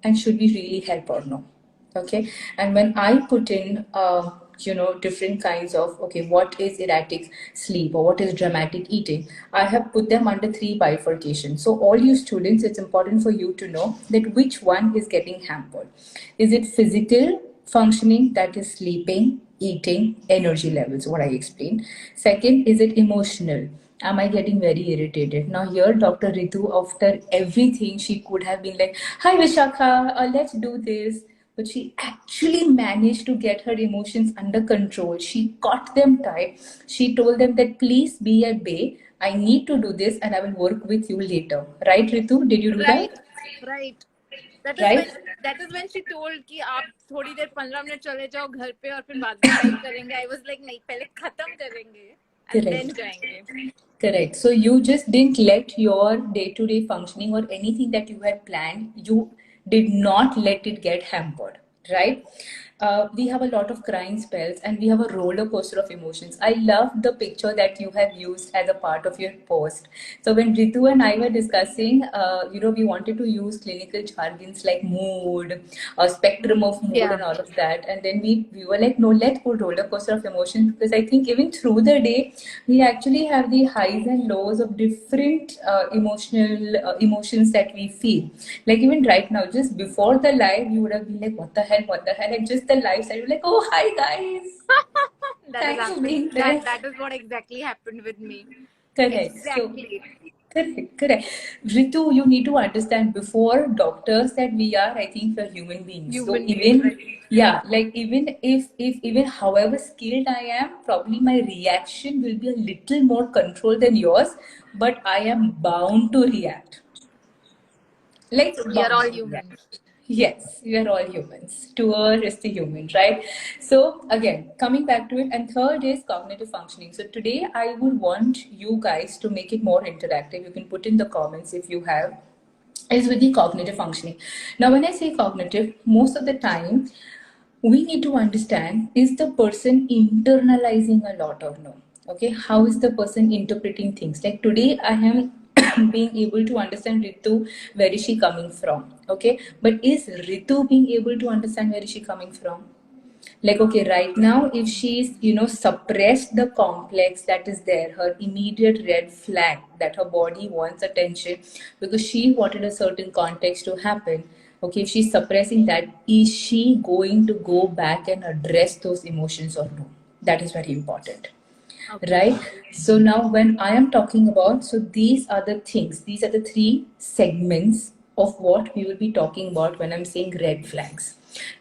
and should we really help or no? Okay. And when I put in different kinds of, okay, what is erratic sleep or what is dramatic eating, I have put them under three bifurcations. So all you students, it's important for you to know that which one is getting hampered. Is it physical functioning, that is sleeping, eating, energy levels, what I explained? Second, is it emotional? Am I getting very irritated? Now here, Dr. Ritu, after everything, she could have been like, hi Vishakha, let's do this. But she actually managed to get her emotions under control. She caught them tight. She told them that please be at bay. I need to do this and I will work with you later. Right, Ritu? Did you do Right, that? right. That is Right? when she told कि आप थोड़ी देर 15 minute चले जाओ घर पे और फिर बाद में टाइप करेंगे. I was like नहीं, पहले खत्म करेंगे and then Correct. जाएंगे. Correct. So you just didn't let your day-to-day functioning or anything that you had planned, you did not let it get hampered, right? We have a lot of crying spells and we have a roller coaster of emotions. I love the picture that you have used as a part of your post. So when Ritu and I were discussing, we wanted to use clinical jargons like mood, a spectrum of mood Yeah. and all of that. And then we were like, no, let's put roller coaster of emotions, because I think even through the day, we actually have the highs and lows of different emotions that we feel. Like even right now, just before the live, you would have been like, what the hell? And just the live side, you're like, oh, hi guys. Thanks for being there. That is what exactly happened with me. Correct. So, Exactly. correct. Ritu, you need to understand before doctors that we are, I think, we're human beings. So Human beings, even, right? yeah, like even if even however skilled I am, probably my reaction will be a little more controlled than yours, but I am bound to react. Like So we are bound all to react. humans. Yes, we are all humans. Tour is the human, right? So again, coming back to it, and third is cognitive functioning. So today I would want you guys to make it more interactive. You can put in the comments if you have, is with the cognitive functioning. Now, when I say cognitive, most of the time we need to understand, is the person internalizing a lot or no? Okay, how is the person interpreting things? Like today I am being able to understand Ritu, where is she coming from? Okay, but is Ritu being able to understand where is she coming from? Like, okay, right now if she's suppressed the complex that is there, her immediate red flag that her body wants attention because she wanted a certain context to happen. Okay, if she's suppressing that, is she going to go back and address those emotions or no? That is very important. Okay. Right. So now when I am talking about, so these are the things, these are the three segments of what we will be talking about when I'm saying red flags.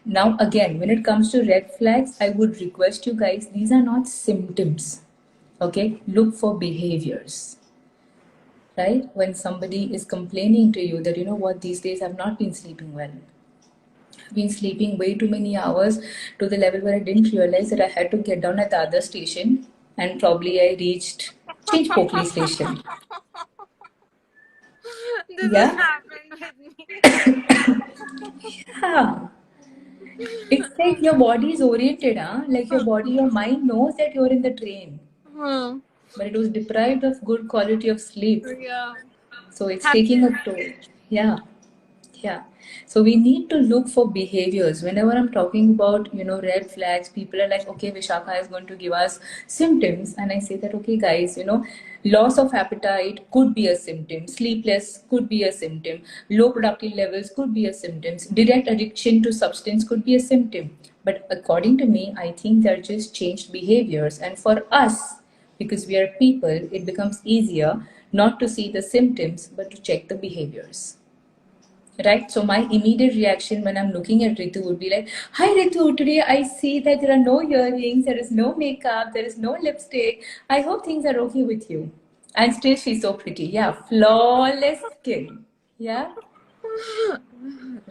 Now again, when it comes to red flags, I would request you guys, these are not symptoms. Okay, look for behaviors. Right, when somebody is complaining to you that, you know what, these days I've not been sleeping well, I've been sleeping way too many hours, to the level where I didn't realize that I had to get down at the other station, and probably I reached Change Pokli station. This has Yeah. happened with me. Yeah. It's like your body is oriented, huh? Like your body, your mind knows that you're in the train, Hmm. but it was deprived of good quality of sleep. Yeah. So it's taking Happens. a toll. Yeah. Yeah. So we need to look for behaviors. Whenever I'm talking about, red flags, people are like, okay, Vishakha is going to give us symptoms. And I say that, okay, guys, loss of appetite could be a symptom. Sleepless could be a symptom. Low productive levels could be a symptom. Direct addiction to substance could be a symptom. But according to me, I think they're just changed behaviors. And for us, because we are people, it becomes easier not to see the symptoms, but to check the behaviors. Right? So my immediate reaction when I'm looking at Ritu would be like, hi Ritu, today I see that there are no earrings, there is no makeup, there is no lipstick. I hope things are okay with you. And still she's so pretty. Yeah, flawless skin. Yeah,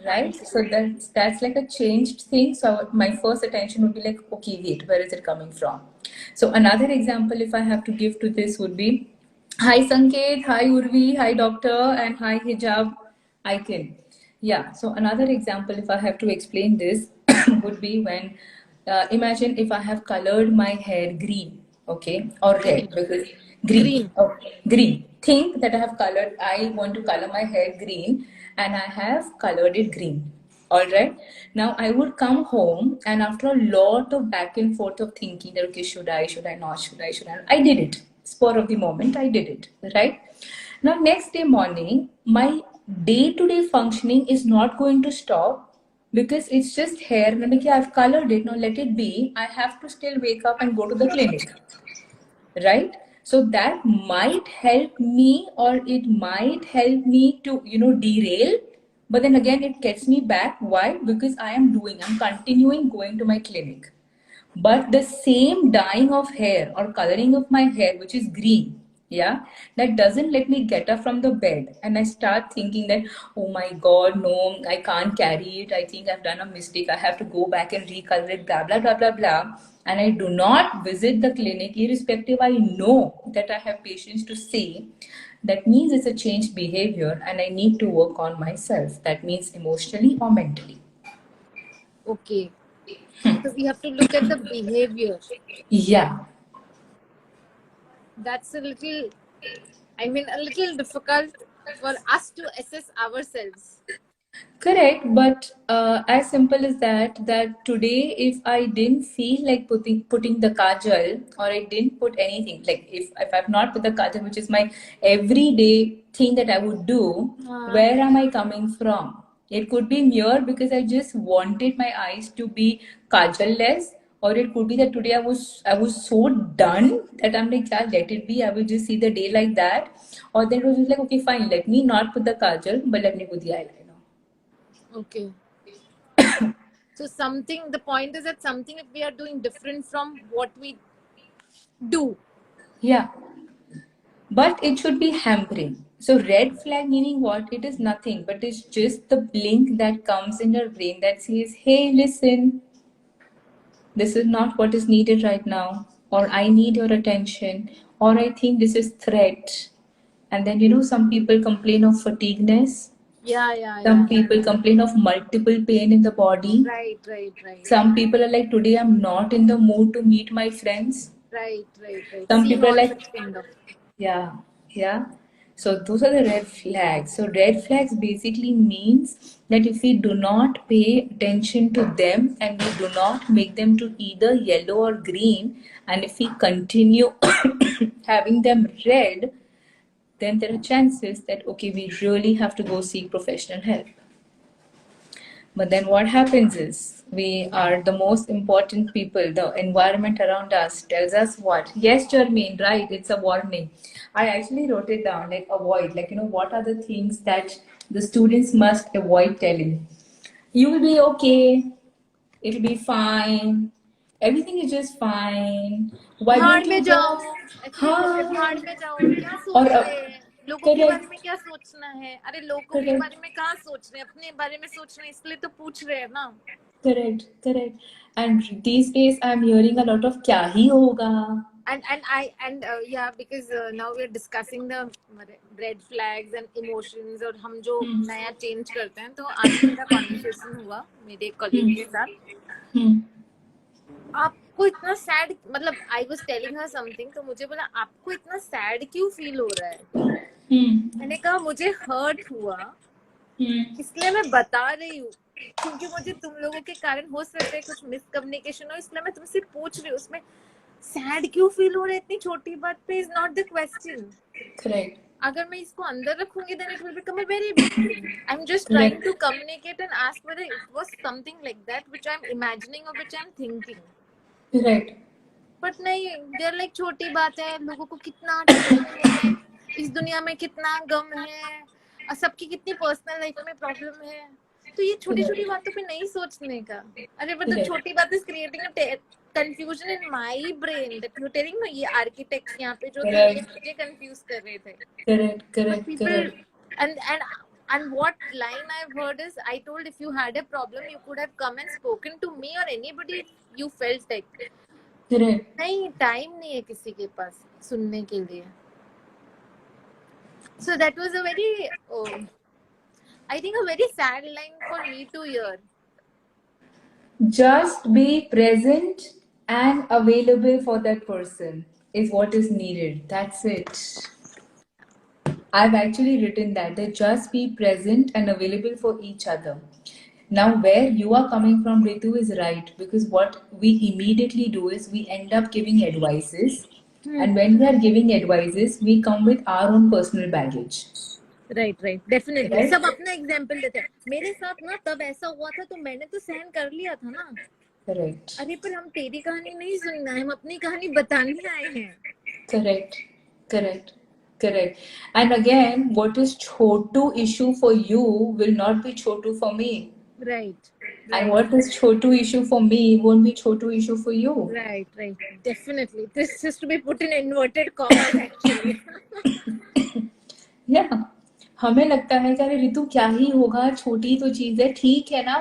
right? Thank So you. that's like a changed thing. So my first attention would be like, okay, wait, where is it coming from? So another example if I have to give to this would be, hi Sanket, hi Urvi, hi doctor, and hi hijab icon. Yeah, so another example if I have to explain this would be when, imagine if I have colored my hair green, okay, or red, Green. because green, Green. okay, green. Think that I have colored, I want to color my hair green and I have colored it green. All right. Now I would come home, and after a lot of back and forth of thinking that okay, should I not, should I? I did it. Spur of the moment, I did it. Right. Now next day morning, my day-to-day functioning is not going to stop because it's just hair. And I'm like, yeah, I've colored it. Now let it be. I have to still wake up and go to the clinic, right? So that might help me, or it might help me to derail, but then again it gets me back. Why? Because I'm continuing going to my clinic. But the same dyeing of hair or coloring of my hair, which is green, yeah, that doesn't let me get up from the bed. And I start thinking that, oh my God, no, I can't carry it. I think I've done a mistake. I have to go back and recolor it, blah, blah, blah, blah, blah. And I do not visit the clinic, irrespective. I know that I have patients to see. That means it's a changed behavior, and I need to work on myself. That means emotionally or mentally. Okay. So we have to look at the behavior. Yeah. That's a little difficult for us to assess ourselves. Correct, but as simple as that today, if I didn't feel like putting the kajal, or I didn't put anything, like if I've not put the kajal, which is my everyday thing that I would do, where am I coming from? It could be mere because I just wanted my eyes to be kajal less, or it could be that today I was so done that I'm like, yeah, let it be. I will just see the day like that, or then it was just like, okay, fine, let me not put the kajal, but let me put the eyeliner. Okay. So the point is that something if we are doing different from what we do. Yeah, but it should be hampering. So red flag meaning what? It is nothing, but it's just the blink that comes in your brain that says, hey, listen, this is not what is needed right now, or I need your attention, or I think this is threat. And then some people complain of fatigueness. Yeah. Some people complain of multiple pain in the body. Right. Some people are like, today I'm not in the mood to meet my friends. Right. Some Seen people are all like, such kind of. yeah, yeah. So those are the red flags. So red flags basically means that if we do not pay attention to them, and we do not make them to either yellow or green, and if we continue having them red, then there are chances that okay, we really have to go seek professional help. But then what happens is we are the most important people. The environment around us tells us what? Yes, Jermaine, right? It's a warning. I actually wrote it down like avoid, like, what are the things that the students must avoid telling? You will be okay. It'll be fine. Everything is just fine. Why भाड़ don't में you जाओ, just, ऐसे ही बोलते हैं, भाड़ हाँ, में जाओ, क्या or सोच रहे हैं, लोगों के बारे में correct, क्या सोचना है, अरे लोगों के correct. बारे में कहाँ सोच रहे हैं, अपने बारे में सोच रहे हैं, इसलिए तो पूछ रहे हैं ना. Correct, correct. And these days I'm hearing a lot of kya hi hoga. Yeah, because now we're discussing the red flags and emotions और हम जो नया change करते हैं, तो आज मेरा conversation हुआ मेरे colleague के साथ. आपको इतना sad, मतलब I was telling her something, तो मुझे बोला आपको इतना sad क्यों feel हो रहा है? मैंने कहा मुझे hurt हुआ, इसलिए मैं बता रही हूँ, क्योंकि मुझे तुम लोगों के कारण हो सकता है कुछ मिसकम्युनिकेशन हो, इसलिए मैं तुमसे पूछ रही हूँ. उसमें सैड क्यों फील हो रहा है इतनी छोटी बात पे is not the question. Correct. अगर मैं इसको अंदर रखूंगी then it will become a very big thing. I'm just trying to communicate and ask whether it was something like that which I'm imagining or which I'm thinking. Right. But नहीं, they're like छोटी बात है, लोगों को कितना tension है, इस दुनिया में कितना गम है, सबकी कितनी पर्सनल लाइफ में प्रॉब्लम है, तो ये छोटी छोटी बातों पे नहीं सोचने का. अरे मतलब छोटी बात is creating a confusion in my brain that you're telling me ये architects यहाँ पे जो थे मुझे confuse कर रहे थे. Correct. People, and what line I've heard is, I told if you had a problem you could have come and spoken to me or anybody you felt like. Correct. नहीं, time नहीं है किसी के पास सुनने के लिए. So that was a very, I think a very sad line for me to hear. Just be present and available for that person is what is needed. That's it. I've actually written that just be present and available for each other. Now, where you are coming from, Ritu, is right, because what we immediately do is we end up giving advices, and when we are giving advices, we come with our own personal baggage. Right right definitely Right? सब अपना example देते हैं. मेरे साथ ना तब ऐसा हुआ था तो मैंने तो सहन कर लिया था ना. Correct. अरे पर हम तेरी कहानी नहीं सुनना है, हम अपनी कहानी बताने आए हैं. Correct. Correct. Correct. And again, what is chotu issue for you will not be chotu for me. Right. And what is chotu issue for me won't be chotu issue for you. Right, right. Definitely. This is to be put in inverted commas actually. Yeah. हमें लगता है कि अरे ऋतु क्या ही होगा, छोटी तो चीज है, ठीक है ना.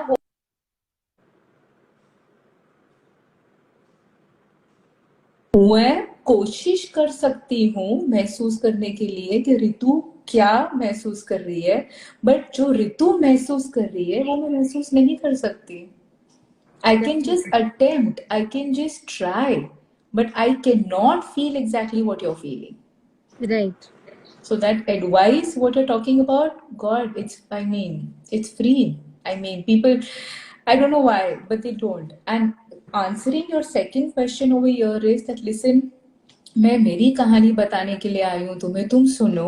मैं कोशिश कर सकती हूँ महसूस करने के लिए कि ऋतु क्या महसूस कर रही है, बट जो ऋतु महसूस कर रही है वो मैं महसूस नहीं कर सकती. I can just attempt, I can just try, but I cannot feel exactly what you're feeling. Right. So that advice, what you're talking about, God, it's free. I mean, people, I don't know why, but they don't. And answering your second question over here is that, listen, मैं मेरी कहानी बताने के लिए आई हूँ तुम्हें, तुम सुनो.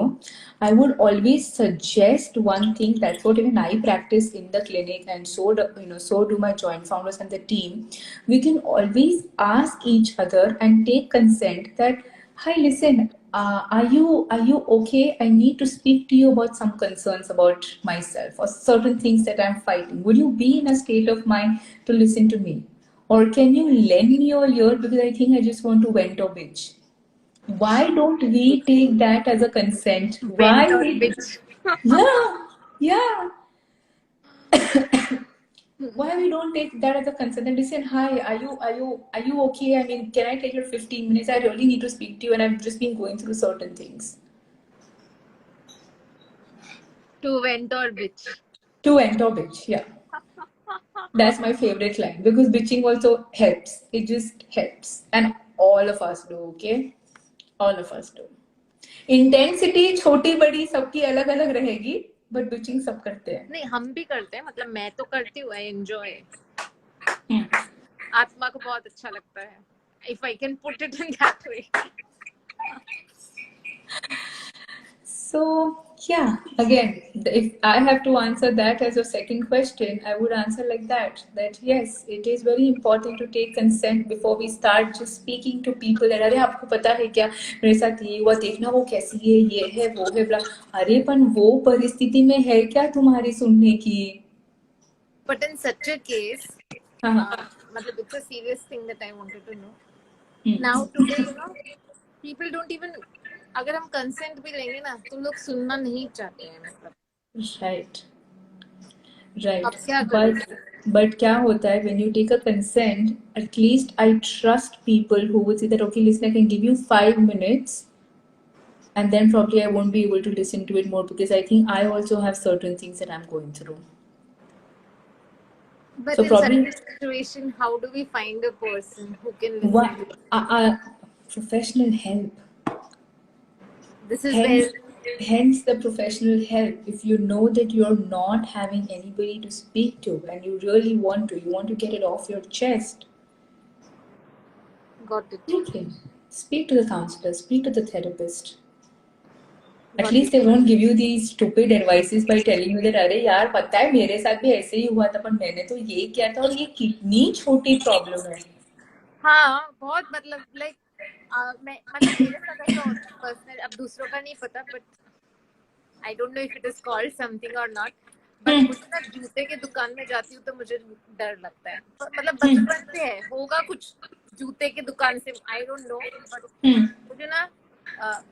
I would always suggest one thing. That's what even I practice in the clinic, and so do my joint founders and the team. We can always ask each other and take consent that, hi, listen, are you okay? I need to speak to you about some concerns about myself or certain things that I'm fighting. Would you be in a state of mind to listen to me? Or can you lend me your ear, because I think I just want to vent or bitch. Why don't we take that as a consent? Why? Yeah. Why we don't take that as a consent and listen, hi, are you okay? I mean, can I take your 15 minutes? I really need to speak to you, and I've just been going through certain things. To vent or bitch. To vent or bitch, yeah. That's my favorite line, because bitching also helps. It just helps, and all of us do, okay? All of us do. Intensity छोटी बड़ी सबकी अलग अलग रहेगी, but bitching सब करते हैं. नहीं, हम भी करते हैं, मतलब मैं तो करती हूँ. I enjoy. आत्मा को बहुत अच्छा लगता है. If I can put it in that way. So yeah, again, if I have to answer that as a second question, I would answer like that yes, it is very important to take consent before we start just speaking to people that, अरे आपको पता है क्या, मेरे साथ ये हुआ, देखना वो कैसी है, ये है, वो है, blah. अरे पण वो परिस्थिति में है क्या तुम्हारी सुनने की? But in such a case, मतलब it's a serious thing that I wanted to know. Now today, people don't even, अगर हम कंसेंट भी लेंगे ना तो लोग सुनना नहीं चाहते हैं. मतलब राइट. बट क्या होता है, when you take a consent, at least I trust people who would say that, okay, listen, I can give you 5 minutes, and then probably I won't be able to listen to it more, because I think I also have certain things that I'm going through. But so in probably, such a situation, how do we find a person who can listen? Professional help. This is hence the professional help. If you know that you're not having anybody to speak to, and you really want to get it off your chest. Got it. Okay. Speak to the counselor, speak to the therapist. At least they won't give you these stupid advices by telling you that, अरे यार पता है मेरे साथ भी ऐसे ही हुआ था, पर मैंने तो ये किया था, और ये कितनी छोटी प्रॉब्लम है. हाँ, बहुत मतलब लाइक मैं मतलब मेरे साथ ऐसा पर्सनल, अब दूसरों का नहीं पता, but I don't know if it is called something और नॉट, बट मुझे ना जूते के दुकान में जाती हूँ तो मुझे डर लगता है. मतलब बचपन से है, होगा कुछ जूते के दुकान से, आई डोंट नो, बट मुझे ना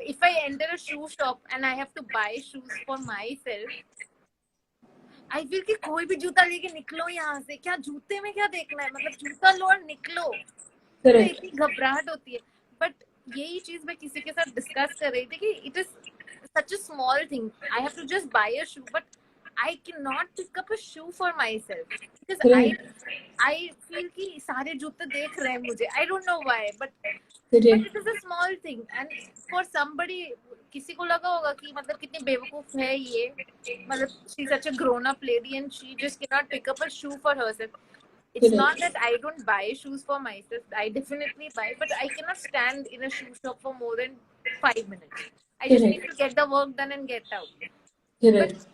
if I enter a shoe shop and I have to buy shoes for myself, I feel कि कोई भी जूता लेके निकलो यहाँ से, क्या जूते में क्या देखना है, मतलब जूता लो और निकलो. तो इतनी घबराहट होती है. बट यही चीज मैं किसी के साथ डिस्कस कर रही थी कि it is such a small thing. I have to just buy a shoe, but I cannot pick up a shoe for myself because Correct. I feel कि सारे जूते देख रहे हैं मुझे. I don't know why, but Correct. it is a small thing. And for somebody, किसी को लगा होगा कि मतलब कितनी बेवकूफ है ये, मतलब she's such a grown up lady and she just cannot pick up a shoe for herself. It's Correct. not that I don't buy shoes for myself. I definitely buy, but I cannot stand in a shoe shop for more than 5 minutes. I just need to get the work done and get out. Correct.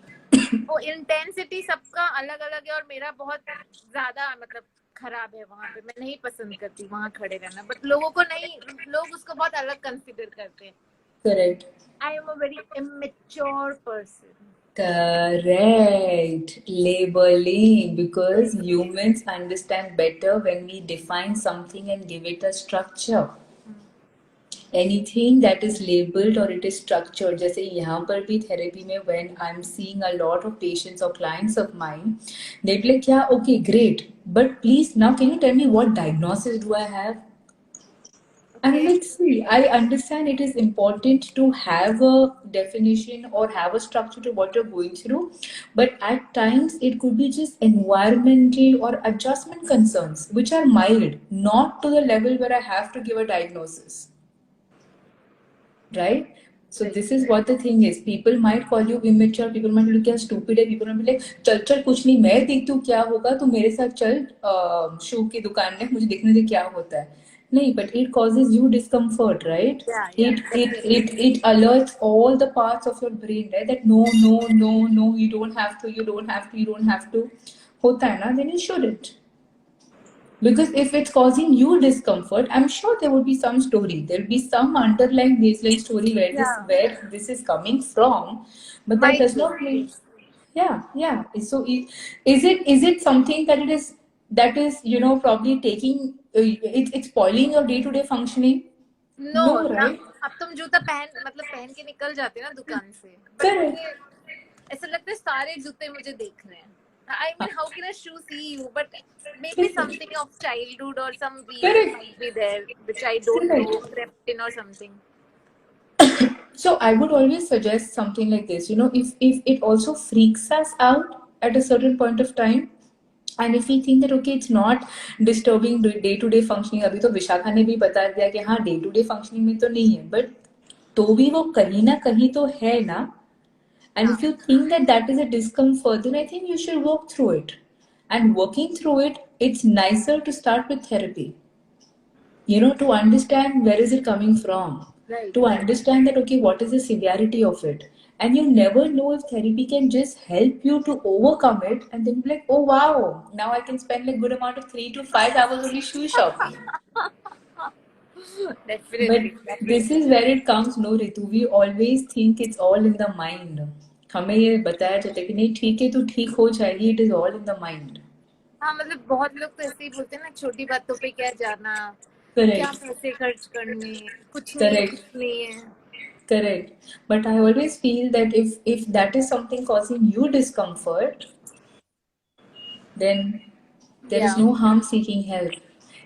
वो intensity सबका अलग अलग है और मेरा बहुत ज्यादा मतलब खराब है वहाँ पे. मैं नहीं पसंद करती वहाँ खड़े रहना, बट लोगों को नहीं, लोग उसको बहुत अलग कंसिडर करते हैं. Correct. I am a very immature person. Correct. Labeling, because humans understand better when we define something and give it a structure. Anything that is labeled or it is structured, जैसे यहाँ पर भी therapy में when I'm seeing a lot of patients or clients of mine, they be like, yeah, okay, great, but please now can you tell me what diagnosis do I have? And I'm like, see, I understand it is important to have a definition or have a structure to what you're going through, but at times it could be just environmental or adjustment concerns, which are mild, not to the level where I have to give a diagnosis. Right? So this is what the thing is. People might call you immature. People might look at stupid. People might be like, चल चल कुछ नहीं, मैं देखती हूँ क्या होगा, तू मेरे साथ चल शू की दुकान में, मुझे देखने दे क्या होता है. नहीं, but it causes you discomfort, right? Yeah, It alerts all the parts of your brain, right? That no, no, no, no, you don't have to, you don't have to, you don't have to. होता है ना? Then you shouldn't. Because if it's causing you discomfort, I'm sure there would be some story. There'll be some underlying baseline story where this is coming from, but that does not mean. Yeah. So is it something that is probably taking it's spoiling your day to day functioning? No, right? अब तुम जूता पहन के निकल जाते ना दुकान से, Correct. ऐसा लगता है सारे जूते मुझे देख रहे हैं. I mean, how can a shoe see you? But maybe something of childhood or some weird might be there, which I don't know, crept in or something. So I would always suggest something like this. If it also freaks us out at a certain point of time, and if we think that okay, it's not disturbing day to day functioning, अभी तो विशाखा ने भी बता दिया कि हाँ day to day functioning में तो नहीं है, but तो भी वो कहीं ना कहीं तो है ना. And if you think that is a discomfort, then I think you should work through it. And working through it, it's nicer to start with therapy. To understand where is it coming from. Right. To understand that, okay, what is the severity of it? And you never know if therapy can just help you to overcome it and then be like, oh wow, now I can spend a good amount of 3 to 5 hours only shoe shopping. Definitely. But this is where it comes, no Ritu. We always think it's all in the mind. हमें ये बताया जाता है कि नहीं ठीक है तो ठीक हो जाएगी. It is all in the mind. हाँ, मतलब बहुत लोग तो ऐसे ही बोलते हैं ना, छोटी बातों पे क्या जाना, क्या पैसे खर्च करने, कुछ नहीं है. Correct. But I always feel that if that is something causing you discomfort, then there is no harm seeking help.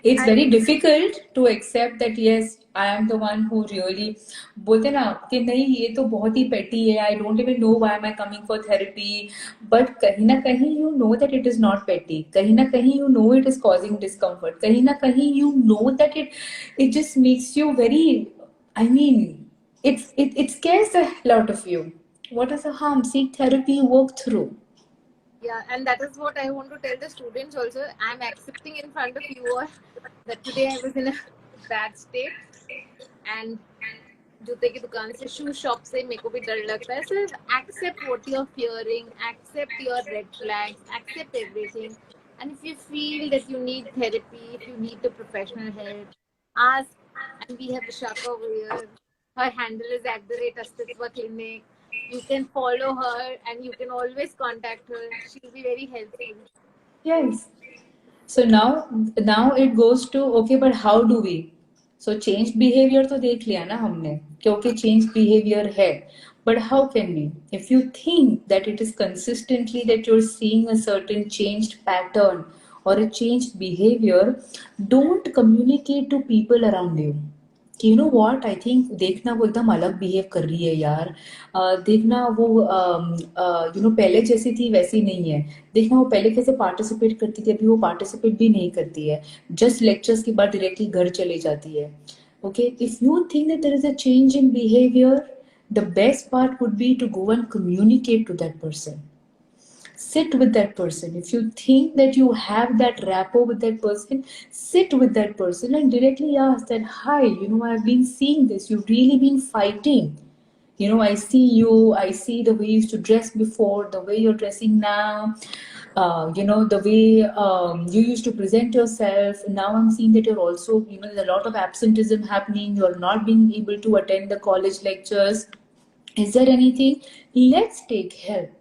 It's very difficult to accept that yes, I am the one who really बोलते ना कि नहीं ये तो बहुत ही petty है. I don't even know why am I coming for therapy. But कहीं ना कहीं you know that it is not petty. कहीं ना कहीं you know it is causing discomfort. कहीं ना कहीं you know that it just makes you very. I mean, it scares the hell out of you. What is the harm? Seek therapy, work through. Yeah, and that is what I want to tell the students also. I'm accepting in front of you all that today I was in a bad state and जूते की दुकान से, शू shop से मेरे को भी डर लगता है. So accept what you're fearing, accept your red flags, accept everything. And if you feel that you need therapy, if you need the professional help, ask. And we have Vishaka over here. Her handle is @Astitva Clinic. You can follow her and you can always contact her. She'll be very helpful. Yes. So now it goes to okay, but how do we? So changed behavior तो देख लिया ना हमने क्योंकि changed behavior है. But how can we? If you think that it is consistently that you're seeing a certain changed pattern or a changed behavior, don't communicate to people around you. कि you know what I think, देखना वो एकदम अलग behave कर रही है यार, देखना वो यू नो पहले जैसी थी वैसी नहीं है, देखना वो पहले कैसे पार्टिसिपेट करती थी अभी वो पार्टिसिपेट भी नहीं करती है, जस्ट लेक्चर्स के बाद डायरेक्टली घर चले जाती है. Okay, if you think that there is a change in behaviour, the best part would be to go and communicate to that person. Sit with that person. If you think that you have that rapport with that person, sit with that person and directly ask that, hi, you know, I've been seeing this, you've really been fighting, you know, I see you, I see the way you used to dress before, the way you're dressing now, you know, the way you used to present yourself. Now I'm seeing that you're also, you know, there's a lot of absenteeism happening, you're not being able to attend the college lectures. Is there anything? Let's take help.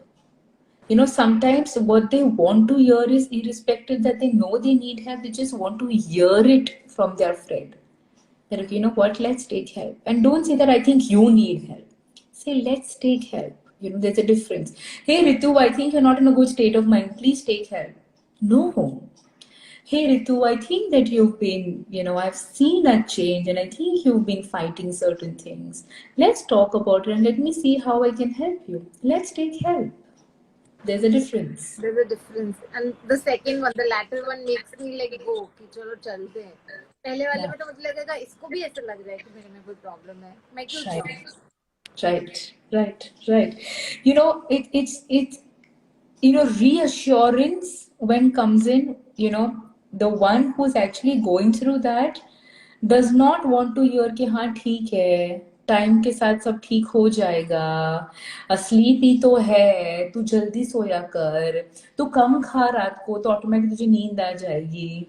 You know, sometimes what they want to hear is, irrespective that they know they need help, they just want to hear it from their friend. That, okay, you know what, let's take help. And don't say that I think you need help. Say, let's take help. You know, there's a difference. Hey Ritu, I think you're not in a good state of mind. Please take help. No. Hey Ritu, I think that you've been, you know, I've seen a change and I think you've been fighting certain things. Let's talk about it and let me see how I can help you. Let's take help. There's a difference. There's a difference. And the second one, the latter one makes me like go कि चलो चलते हैं. पहले वाले में तो मुझे लगेगा इसको भी ऐसा लग रहा है कि मेरे में कोई प्रॉब्लम है, मैं क्यों जाऊँ? Right. You know, it's you know, reassurance when comes in, you know, the one who's actually going through that does not want to hear कि हाँ ठीक है, टाइम के साथ सब ठीक हो जाएगा, असलीप ही तो है, तू जल्दी सोया कर, तू कम खा रात को तो ऑटोमेटिक तुझे नींद आ जाएगी.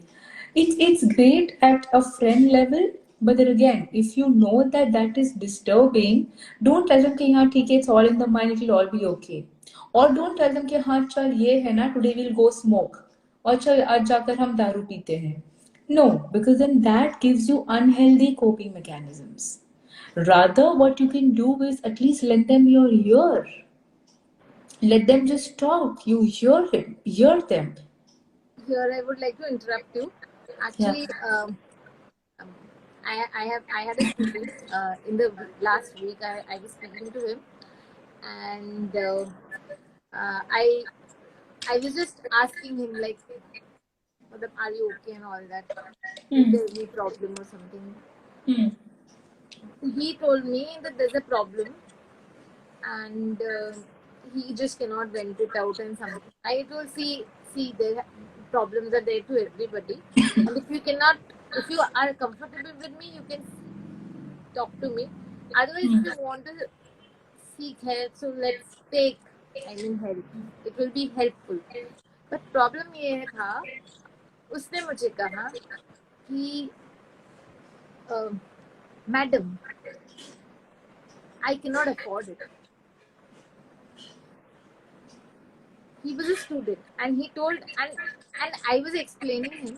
It's great at a friend level, but then again, if you know that that is disturbing, don't tell them कि हाँ ठीक है, it's all in the mind, it will all be okay. और don't tell them कि हाँ चल ये है ना, today we'll go smoke, और चल आज जाकर हम दारू पीते हैं. No, because then that gives you unhealthy coping mechanisms. Rather, what you can do is at least lend them your ear. Let them just talk. You hear them. Here I would like to interrupt you. Actually, I had a student in the last week. I was speaking to him, and I was just asking him like, are you okay and all that? Is there any problem or something? He told me that there's a problem, and he just cannot vent it out and something. I told, see, there problems are there to everybody, and if you are comfortable with me, you can talk to me. Otherwise, if you want to seek help, so let's take help. It will be helpful. But problem ये था, उसने मुझे कहा कि madam, I cannot afford it. He was a student, and he told, and I was explaining him,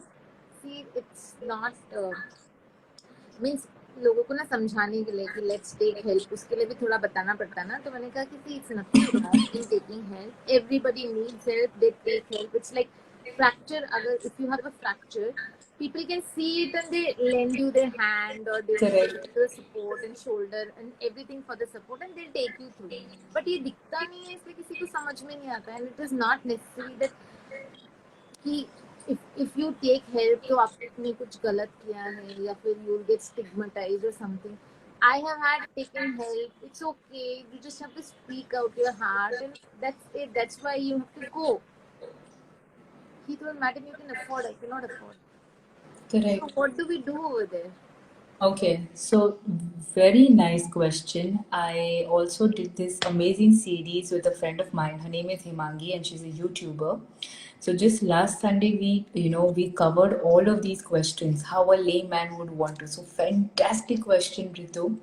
see, it's not means लोगों को ना समझाने के लिए कि let's take help, उसके लिए भी थोड़ा बताना पड़ता ना. तो मैंने कहा कि see, it's nothing wrong in taking help. Everybody needs help. They take help. It's like fracture. If you have a fracture, people can see it and they lend you their hand or they give you the support and shoulder and everything for the support and they'll take you through. But ये दिखता नहीं है, इसलिए किसी को समझ में नहीं आता. And it is not necessary that कि if you take help तो आपने कुछ गलत किया है या फिर you get stigmatized or something. I have had taken help. It's okay. You just have to speak out your heart, and that's it. That's why you have to go. He told, madam, you can afford. I cannot afford. Correct. So what do we do over there? Okay, so very nice question. I also did this amazing series with a friend of mine. Her name is Himangi and she's a YouTuber. So just last Sunday we covered all of these questions, how a layman would want to. So fantastic question, Ritu.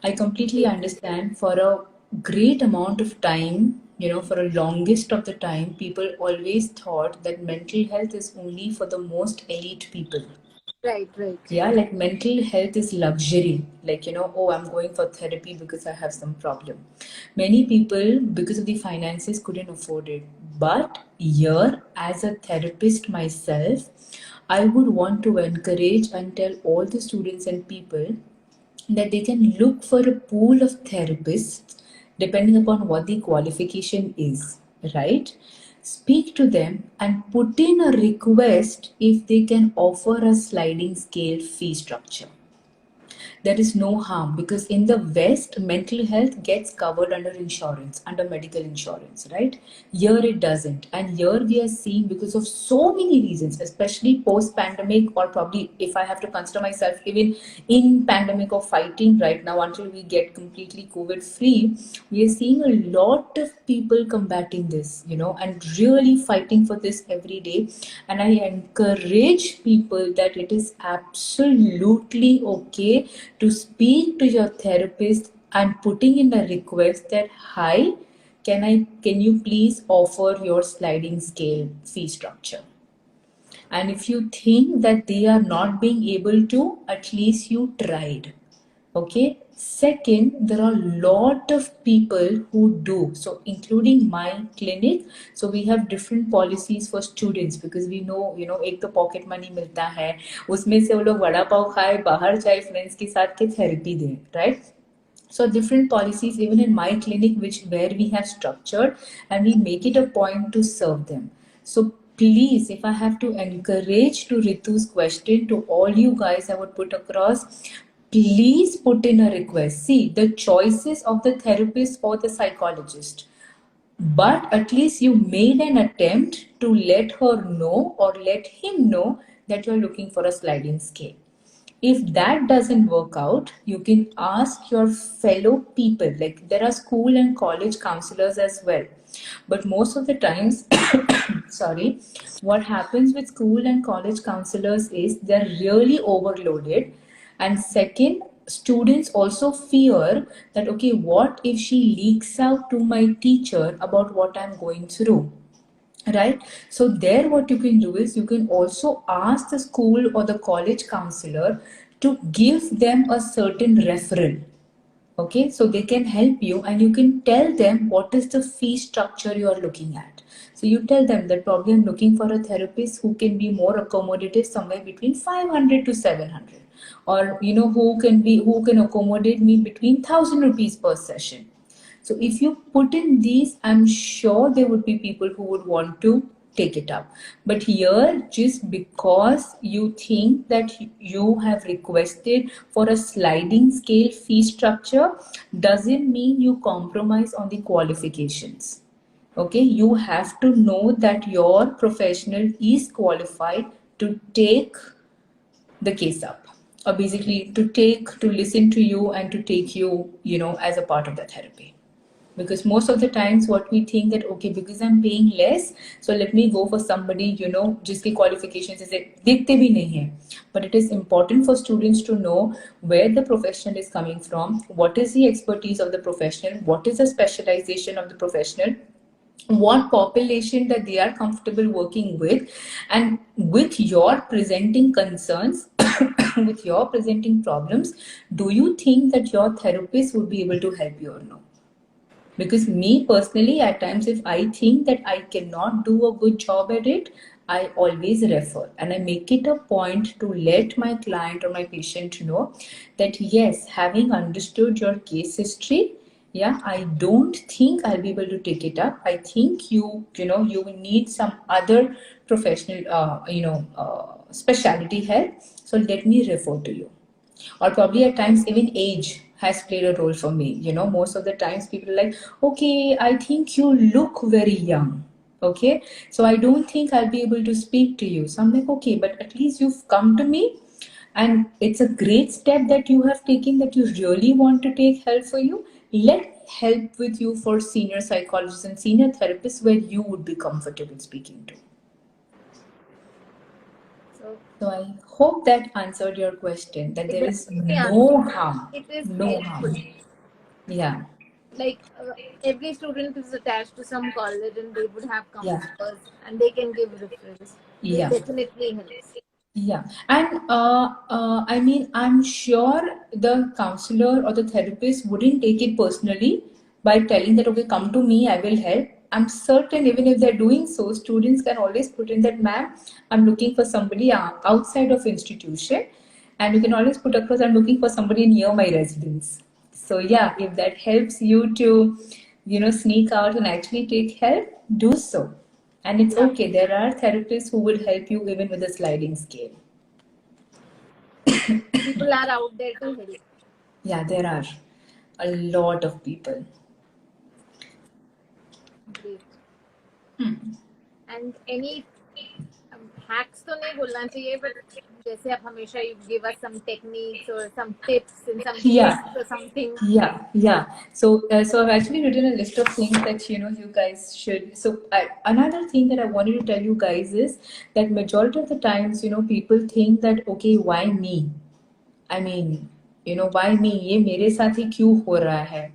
I completely understand. For a great amount of time, for a longest of the time, people always thought that mental health is only for the most elite people. Right. Yeah, like mental health is luxury. Like, oh, I'm going for therapy because I have some problem. Many people, because of the finances, couldn't afford it. But here, as a therapist myself, I would want to encourage and tell all the students and people that they can look for a pool of therapists depending upon what the qualification is, right? Speak to them and put in a request if they can offer a sliding scale fee structure. There is no harm, because in the West, mental health gets covered under insurance, under medical insurance, right? Here it doesn't. And here we are seeing, because of so many reasons, especially post pandemic, or probably if I have to consider myself even in pandemic or fighting right now until we get completely COVID free, we are seeing a lot of people combating this, and really fighting for this every day. And I encourage people that it is absolutely okay to speak to your therapist and putting in a request that, hi, can you please offer your sliding scale fee structure? And if you think that they are not being able to, at least you tried. Okay. Second, there are a lot of people who do so, including my clinic. So we have different policies for students, because we know, एक तो pocket money मिलता है, उसमें से वो लोग वड़ा पाव खाए, बाहर जाए फ्रेंड्स के साथ, के थेरेपी दें, right? So different policies even in my clinic, where we have structured, and we make it a point to serve them. So please, if I have to encourage to Ritu's question to all you guys, I would put across, please put in a request. See, the choices of the therapist or the psychologist, but at least you made an attempt to let her know or let him know that you're looking for a sliding scale. If that doesn't work out, you can ask your fellow people. Like, there are school and college counselors as well. But most of the times, sorry, what happens with school and college counselors is they're really overloaded. And second, students also fear that, okay, what if she leaks out to my teacher about what I'm going through? Right? So there what you can do is you can also ask the school or the college counselor to give them a certain referral. Okay, so they can help you, and you can tell them what is the fee structure you are looking at. So you tell them that probably I'm looking for a therapist who can be more accommodative, somewhere between 500 to 700, or who can accommodate me between 1,000 rupees per session. So if you put in these, I'm sure there would be people who would want to take it up. But here, just because you think that you have requested for a sliding scale fee structure doesn't mean you compromise on the qualifications. Okay, you have to know that your professional is qualified to take the case up, or basically to listen to you and to take you, as a part of the therapy. Because most of the times what we think that, okay, because I'm paying less, so let me go for somebody, jiski qualifications is dikhte bhi nahi hai. But it is important for students to know where the professional is coming from, what is the expertise of the professional, what is the specialization of the professional, what population that they are comfortable working with, and with your presenting concerns, with your presenting problems, do you think that your therapist would be able to help you or no? Because me personally, at times, if I think that I cannot do a good job at it, I always refer, and I make it a point to let my client or my patient know that yes, having understood your case history, yeah, I don't think I'll be able to take it up. I think you will need some other professional, specialty help. So let me refer to you. Or probably at times even age has played a role for me. Most of the times people are like, okay, I think you look very young. Okay, so I don't think I'll be able to speak to you. So I'm like, okay, but at least you've come to me, and it's a great step that you have taken, that you really want to take help for you. Let help with you for senior psychologists and senior therapists where you would be comfortable speaking to. So I hope that answered your question, that there is no harm. It is no harm. Yeah. Like every student is attached to some college, and they would have counselors, and they can give referrals. Yeah. It definitely helps. Yeah. And I mean, I'm sure the counselor or the therapist wouldn't take it personally by telling that, okay, come to me, I will help. I'm certain even if they're doing so, students can always put in that, ma'am, I'm looking for somebody outside of institution. And you can always put across, I'm looking for somebody near my residence. So yeah, if that helps you to, sneak out and actually take help, do so. And it's okay. There are therapists who will help you even with a sliding scale. People are out there to help. Yeah, there are a lot of people. Great. And any hacks तो नहीं बोलना चाहिए, but जैसे आप हमेशा you give us some techniques or some tips and some tips or something. Yeah. So I've actually written a list of things that you guys should. So another thing that I wanted to tell you guys is that majority of the times people think that, okay, why me? I mean, why me? ये मेरे साथ ही क्यों हो रहा है?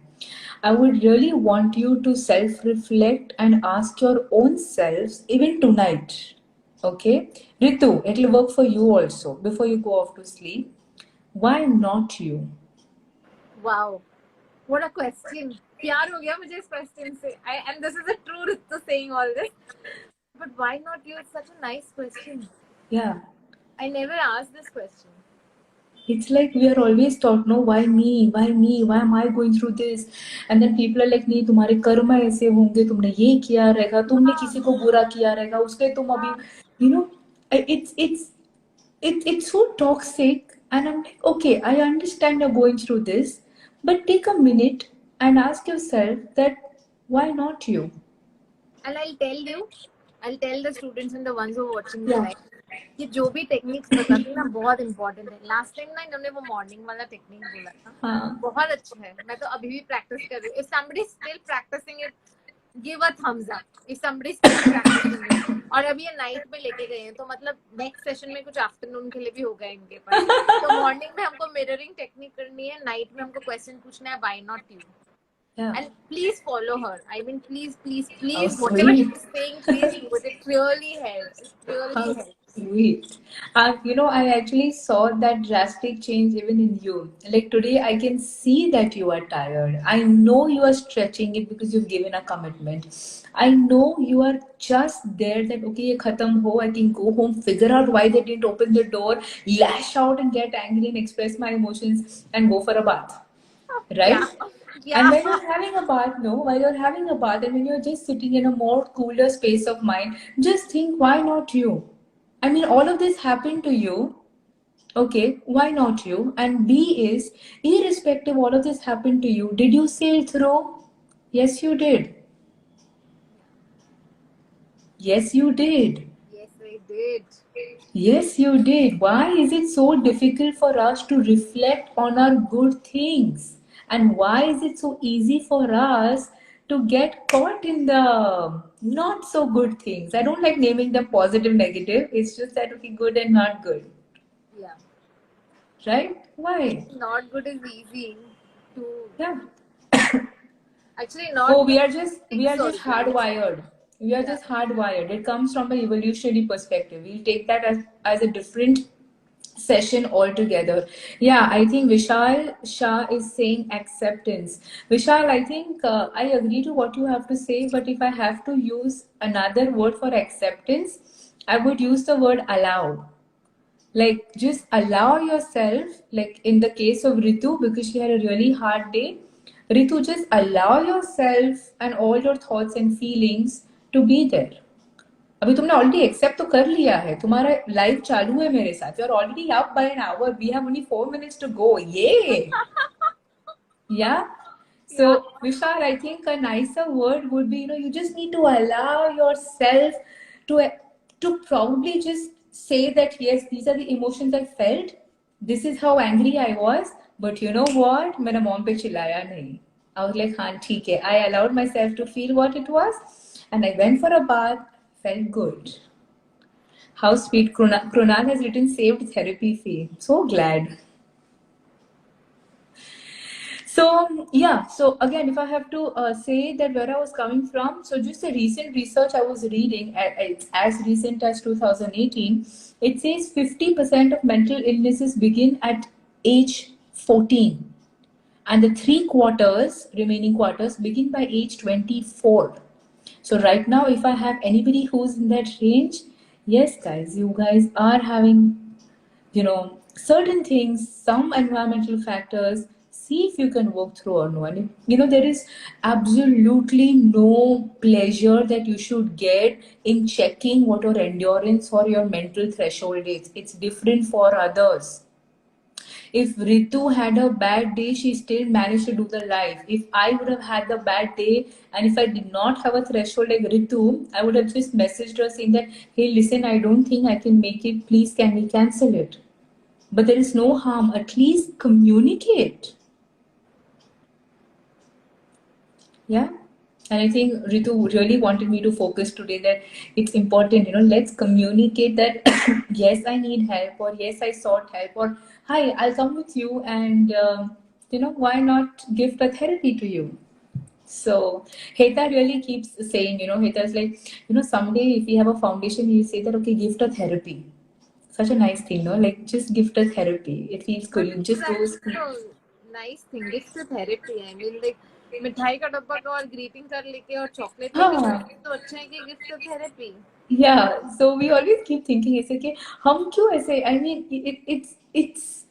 I would really want you to self-reflect and ask your own selves even tonight. Okay, Ritu, it will work for you also before you go off to sleep. Why not you? Wow, what a question. प्यार हो गया मुझे इस question से. And this is a true Ritu saying all this. But why not you? It's such a nice question. Yeah. I never asked this question. It's like we are always taught, no, why me? Why me? Why am I going through this? And then people are like, नहीं, तुम्हारे कर्म ऐसे होंगे, तुमने ये किया रहेगा, तुमने किसी को बुरा किया रहेगा, उसके तुम अभी, it's so toxic. And I'm like, okay, I understand you're going through this, but take a minute and ask yourself that why not you? And I'll tell the students and the ones who are watching the live कि जो भी techniques बताती ना बहुत important है. Last time ना इन्होंने वो मॉर्निंग वाला टेक्निक बोला था, बहुत अच्छा है. मैं तो अभी भी प्रैक्टिस कर रही हूँ. If somebody is still practicing it, give a thumbs up. If somebody is still practicing it. और अभी ये नाइट में लेके गए हैं, तो मतलब नेक्स्ट सेशन में कुछ आफ्टरनून के लिए भी होगा इनके पास. तो मॉर्निंग में हमको मिररिंग टेक्निक करनी है, नाइट में हमको क्वेश्चन पूछना है, why not you. And please follow her. I mean, please, whatever she's saying, please do it. It really helps. It really helps. Sweet. I actually saw that drastic change even in you. Like today, I can see that you are tired. I know you are stretching it because you've given a commitment. I know you are just there that, okay, ye khatam ho, I can go home, figure out why they didn't open the door, lash out and get angry and express my emotions and go for a bath. Right? Yeah. And when you're having a bath, while you're having a bath and when you're just sitting in a more cooler space of mind, just think, why not you? I mean, all of this happened to you. Okay, why not you? And B is, irrespective all of this happened to you, did you sail through? Yes, you did. Yes, you did. Yes, I did. Yes, you did. Why is it so difficult for us to reflect on our good things? And why is it so easy for us to get caught in the not so good things? I don't like naming them positive, negative. It's just that, okay, good and not good. Yeah. Right? Why? Not good is easy to. Yeah. Actually, not. Oh, we are just hardwired. We are just hardwired. It comes from an evolutionary perspective. We'll take that as a different session altogether. Yeah, I think Vishal Shah is saying acceptance. Vishal, I think I agree to what you have to say, but if I have to use another word for acceptance, I would use the word allow. Like, just allow yourself, like in the case of Ritu, because she had a really hard day, Ritu, just allow yourself and all your thoughts and feelings to be there. अभी तुमने already accept तो कर लिया है, तुम्हारा life चालू है मेरे साथ, you are already up by an hour, we have only 4 minutes to go. Yeah. So Vishal, I think a nicer word would be, you just need to allow yourself to probably just say that, yes, these are the emotions I felt, this is how angry I was, but you know what, मैंने mom पे चिल्लाया नहीं. I was like, हाँ ठीक है, I allowed myself to feel what it was and I went for a bath, felt good. How sweet. Krunal has written saved therapy fee. So glad. So yeah, so again, if I have to say that where I was coming from, so just a recent research I was reading, it's as recent as 2018, it says 50% of mental illnesses begin at age 14 and the remaining quarters begin by age 24. So right now, if I have anybody who's in that range, yes, guys, you guys are having, certain things, some environmental factors, see if you can work through or no. And there is absolutely no pleasure that you should get in checking what your endurance or your mental threshold is. It's different for others. If Ritu had a bad day, she still managed to do the live. If I would have had the bad day and if I did not have a threshold like Ritu, I would have just messaged her saying that, hey, listen, I don't think I can make it. Please, can we cancel it? But there is no harm. At least communicate. Yeah. And I think Ritu really wanted me to focus today that it's important, let's communicate that yes, I need help, or yes, I sought help, or hi, I'll come with you, and why not gift a therapy to you? So Heta really keeps saying, Heta's like, someday if we have a foundation, you say that, okay, gift a therapy. Such a nice thing, no? Like, just gift a therapy. It feels good. You just go. Nice thing. Gift a therapy. I mean, like, मिठाई का डब्बा का और greeting card लेके और chocolate लेके तो अच्छा है कि gift therapy. Yeah, so we always keep thinking ऐसे कि हम क्यों ऐसे, I mean it's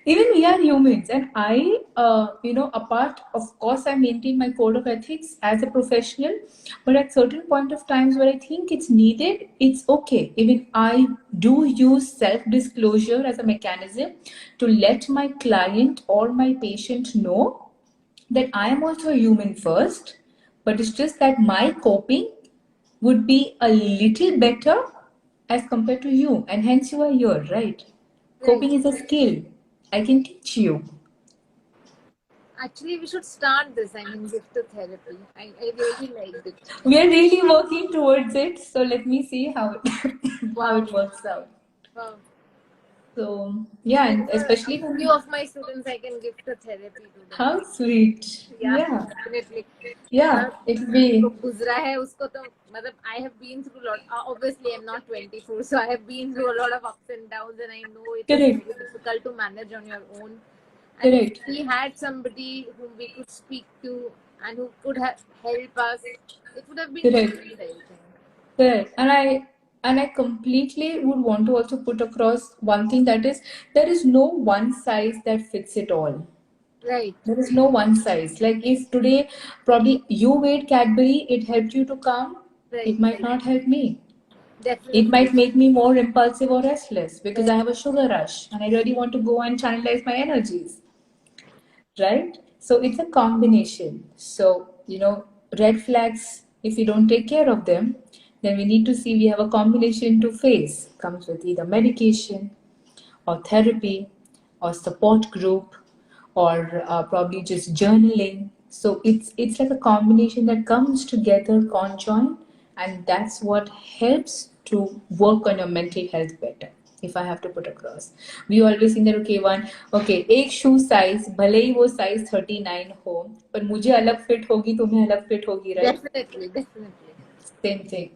even we are humans, and I apart, of course, I maintain my code of ethics as a professional, but at certain point of times where I think it's needed, it's okay. Even I do use self-disclosure as a mechanism to let my client or my patient know that I am also a human first, but it's just that my coping would be a little better as compared to you, and hence you are here, right? Coping is a skill. I can teach you. Actually, we should start this. I mean, gift therapy. I really like it. We are really working towards it. So let me see how it works out. Wow. So yeah, and especially a few of my students, I can gift a therapy to them. How sweet. Yeah. Definitely. Yeah, it will be. गुजरा है उसको तो मतलब I have been through a lot. Obviously, I'm not 24, so I have been through a lot of ups and downs, and I know it's very difficult to manage on your own. And if we had somebody whom we could speak to and who could help us, it would have been great, I think. Correct. And I completely would want to also put across one thing, that is, there is no one size that fits it all. Right. There is no one size. Like, if today probably you ate Cadbury, it helped you to calm. Right. It might not help me. Definitely. It might make me more impulsive or restless because I have a sugar rush and I really want to go and channelize my energies. Right? So it's a combination. So, red flags, if you don't take care of them, then we need to see we have a combination to face. Comes with either medication or therapy or support group or probably just journaling. So it's like a combination that comes together conjoined, and that's what helps to work on your mental health better. If I have to put across, we always think that एक शू size भले ही वो size 39 हो, पर मुझे अलग fit होगी, तुम्हें अलग फिट होगी, right? Definitely. Same thing.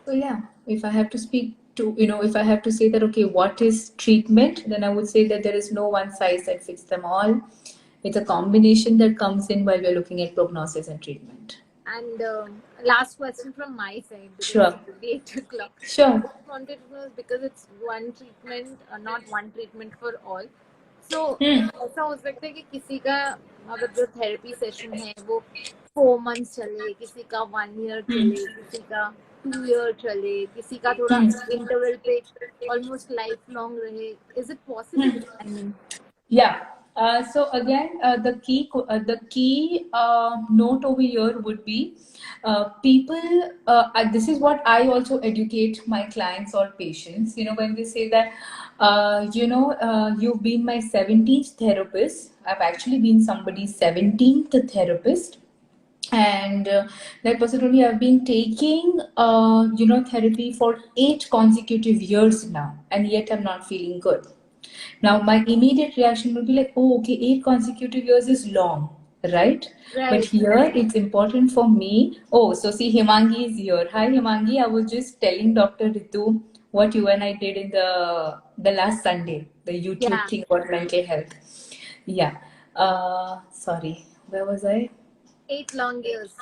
So yeah, if I have to speak to, if I have to say that, okay, what is treatment, then I would say that there is no one size that fits them all. It's a combination that comes in while we're looking at prognosis and treatment. And last question from my side. Sure. It's 8 o'clock. Sure. I wanted to know, because it's one treatment, not one treatment for all. So ऐसा हो सकता है कि किसी का अगर जो therapy session है वो 4 months चले, किसी का 1 year चले, किसी का 2 year चले, किसी का थोड़ा इंटरवल पे almost lifelong रहे. Is it possible? I mean. Yeah. So again, the key note over here would be people. This is what I also educate my clients or patients. When they say that, you've been my 17th therapist. I've actually been somebody's 17th therapist. And that person told me, I've been taking therapy for 8 consecutive years now, and yet I'm not feeling good. Now, my immediate reaction would be like, oh, okay, 8 consecutive years is long, right? But here it's important for me. Oh, so see, Himangi is here. Hi, Himangi. I was just telling Dr. Ritu what you and I did in the last Sunday, the YouTube thing about mental health. Yeah. Sorry, where was I? 8 long years.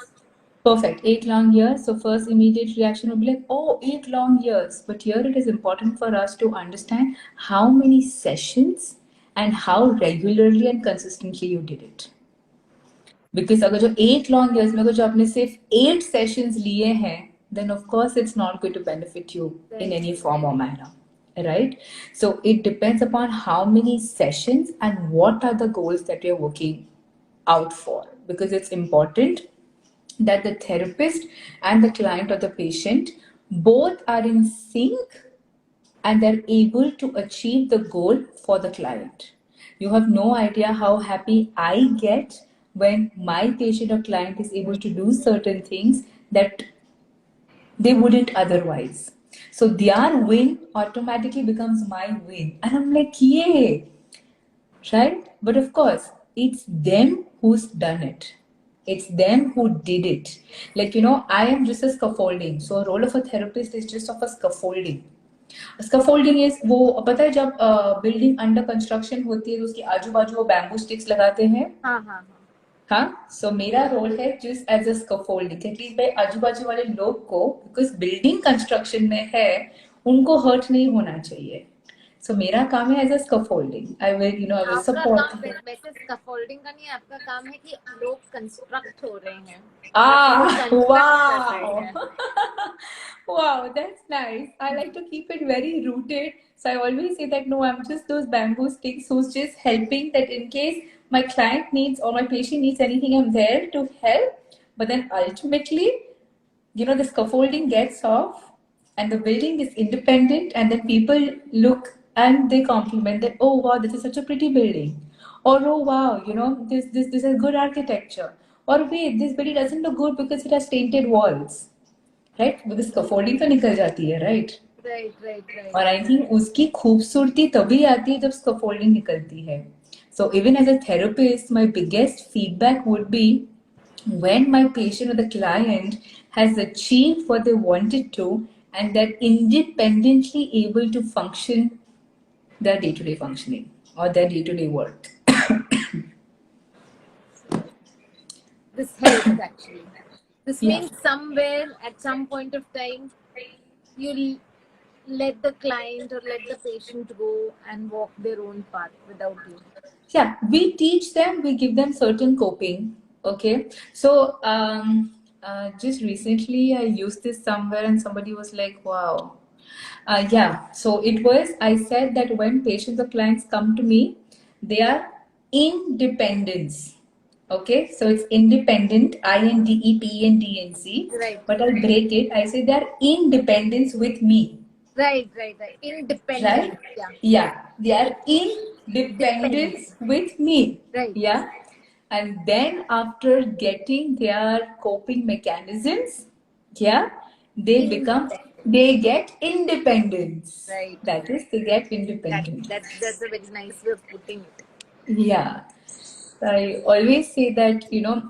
Perfect. 8 long years. So first immediate reaction would be like, oh, 8 long years. But here it is important for us to understand how many sessions and how regularly and consistently you did it. Because अगर जो 8 long years में जो आपने सिर्फ 8 sessions लिए हैं, then of course it's not going to benefit you in any form or manner. Right? So it depends upon how many sessions and what are the goals that you're working out for. Because it's important that the therapist and the client or the patient both are in sync and they're able to achieve the goal for the client. You have no idea how happy I get when my patient or client is able to do certain things that they wouldn't otherwise. So their win automatically becomes my win. And I'm like, yay! Right? But of course, it's them who's done it. It's them who did it. Like, I am just a scaffolding. So a role of a therapist is just of a scaffolding. Scaffolding is वो पता है जब building under construction होती है तो उसके आजू बाजू वो बैम्बू स्टिक्स लगाते हैं. हाँ सो मेरा रोल है just as a scaffolding at least भाई आजू बाजू वाले लोग को बिकॉज बिल्डिंग कंस्ट्रक्शन में है उनको हर्ट नहीं होना चाहिए. So मेरा काम है as a scaffolding. I will support. वैसे स्कैफोल्डिंग का नहीं, आपका काम है कि लोग कंस्ट्रक्ट हो रहे हैं. Wow, that's nice. I like to keep it very rooted. So I always say that no, I'm just those bamboo sticks who's just helping that in case my client needs or my patient needs anything, I'm there to help. But then ultimately, the scaffolding gets off and the building is independent and then people look and they compliment that, oh wow, this is such a pretty building. Or oh wow, this is good architecture. Or wait, this building doesn't look good because it has tainted walls. Right? Because scaffolding तो निकल जाती है, right? Right. और I think उसकी खूबसूरती तभी आती है जब scaffolding निकलती है. So even as a therapist, my biggest feedback would be when my patient or the client has achieved what they wanted to and they're independently able to function their day-to-day functioning or their day-to-day work. This helps actually. This means somewhere at some point of time you let the client or let the patient go and walk their own path without you. Yeah, we teach them, we give them certain coping. Okay, so just recently I used this somewhere and somebody was like, wow. Yeah, so it was, I said that when patients or clients come to me, they are independence. Okay, so it's independent, INDEPENDENC. Right. But I'll break it. I say they are independence with me. Right. Independent. Right? Yeah, they are independence with me. Right. Yeah. And then after getting their coping mechanisms, yeah, they get independence. Right. That is, they get independence. That's a very nice way of putting it. Yeah. I always say that,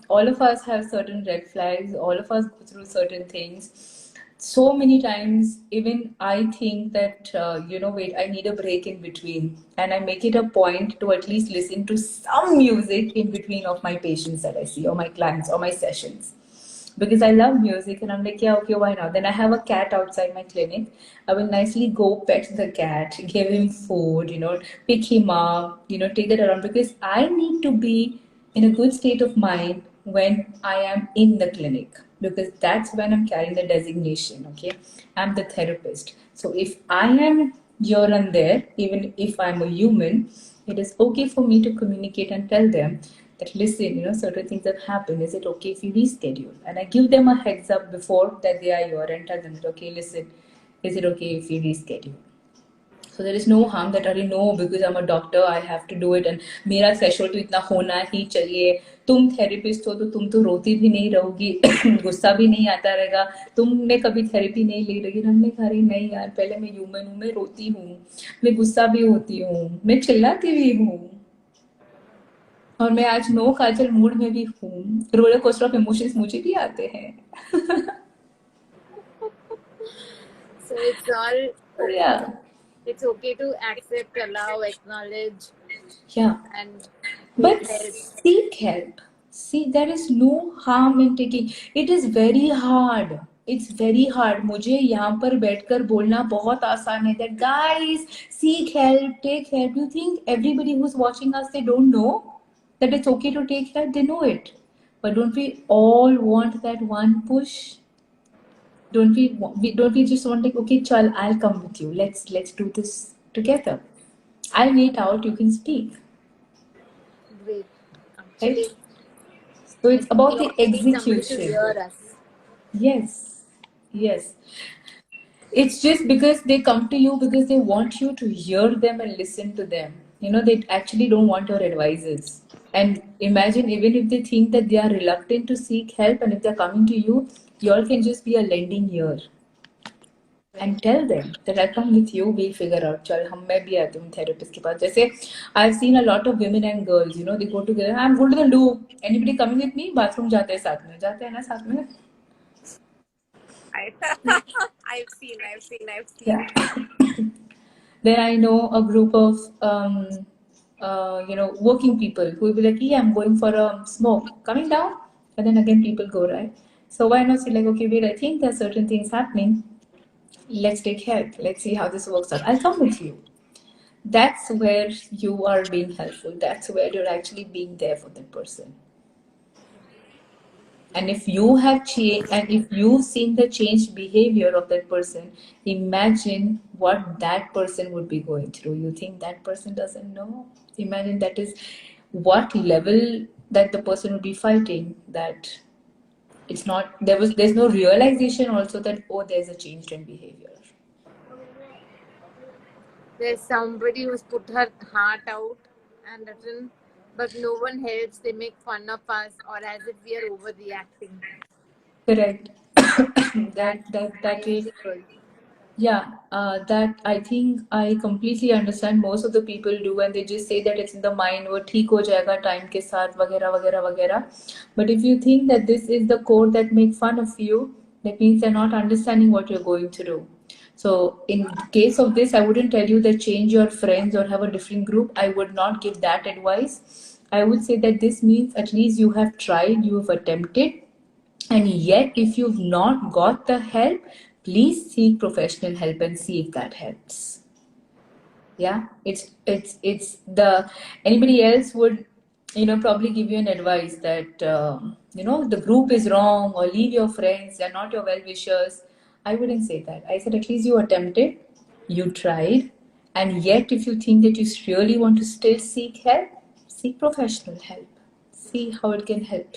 all of us have certain red flags, all of us go through certain things. So many times, even I think that, wait, I need a break in between. And I make it a point to at least listen to some music in between of my patients that I see, or my clients, or my sessions. Because I love music and I'm like, yeah, okay, why not? Then I have a cat outside my clinic. I will nicely go pet the cat, give him food, pick him up, take that around because I need to be in a good state of mind when I am in the clinic because that's when I'm carrying the designation, okay? I'm the therapist. So if I am here and there, even if I'm a human, it is okay for me to communicate and tell them that listen, certain things have happened. Is it okay if you reschedule? And I give them a heads up before that they are here and tell them that, okay, listen, is it okay if you reschedule? So there is no harm that, no, because I'm a doctor, I have to do it and मेरा threshold तो इतना होना ही चाहिए. तुम therapist हो तो तुम तो रोती भी नहीं रहोगी, गुस्सा भी नहीं आता रहेगा. तुमने कभी therapy नहीं ली रही. हमने कहा नहीं यार, पहले मैं human हूँ, मैं रोती हूँ, मैं गुस्सा भी होती हूँ, मैं चिल्लाती भी हूँ. और मैं आज नो काजल मूड में भी हूँ. रोलर कोस्टर ऑफ इमोशंस मुझे भी आते हैं. So it's all yeah. It's okay to accept, allow, acknowledge. Yeah. And but help. See, there is no harm in taking. It is very hard. It's very hard. मुझे यहाँ पर बैठकर बोलना बहुत आसान है that guys seek help, take help. You think everybody who's watching us, they don't know that it's okay to take help? They know it. But don't we all want that one push? Don't we just want like, okay, chal, I'll come with you. Let's do this together. I'll wait out, you can speak. Great. Actually, Right? So it's about the we need somebody to execution. hear us. Yes, yes. It's just because they come to you because they want you to hear them and listen to them. You know, they actually don't want your advices. And imagine, even if they think that they are reluctant to seek help, and if they're coming to you, you all can just be a lending ear. And tell them that I'll come with you, we'll figure out. चल हम मैं भी आती हूँ therapist के पास. जैसे I've seen a lot of women and girls, you know, they go together. I'm going to the loo. Anybody coming with me? Bathroom जाते हैं साथ में. जाते हैं ना साथ में? I've seen. Yeah. Then I know a group of working people who will be like, yeah, I'm going for a smoke. Coming down? And then again people go, right? So why not say like, okay, wait, I think there are certain things happening. Let's take help. Let's see how this works out. I'll come with you. That's where you are being helpful. That's where you're actually being there for that person. And if you have changed, and if you've seen the changed behavior of that person, imagine what that person would be going through. You think that person doesn't know? Imagine that is what level that the person would be fighting. That it's not there's no realization also that, oh, there's a change in behavior. There's somebody who's put her heart out and written, but no one helps. They make fun of us, or as if we are overreacting. Correct. that is, yeah, that I think I completely understand. Most of the people do, and they just say that it's in the mind, वो ठीक हो जाएगा time के साथ वगैरह वगैरह वगैरह. But if you think that this is the code that make fun of you, that means they're not understanding what you're going through. So in case of this, I wouldn't tell you that change your friends or have a different group. I would not give that advice. I would say that this means at least you have tried, you have attempted, and yet if you've not got the help, please seek professional help and see if that helps. Yeah, it's the anybody else would probably give you an advice that the group is wrong or leave your friends, they're not your well-wishers. I wouldn't say that. I said at least you attempted, you tried, and yet if you think that you really want to still seek help, seek professional help. See how it can help.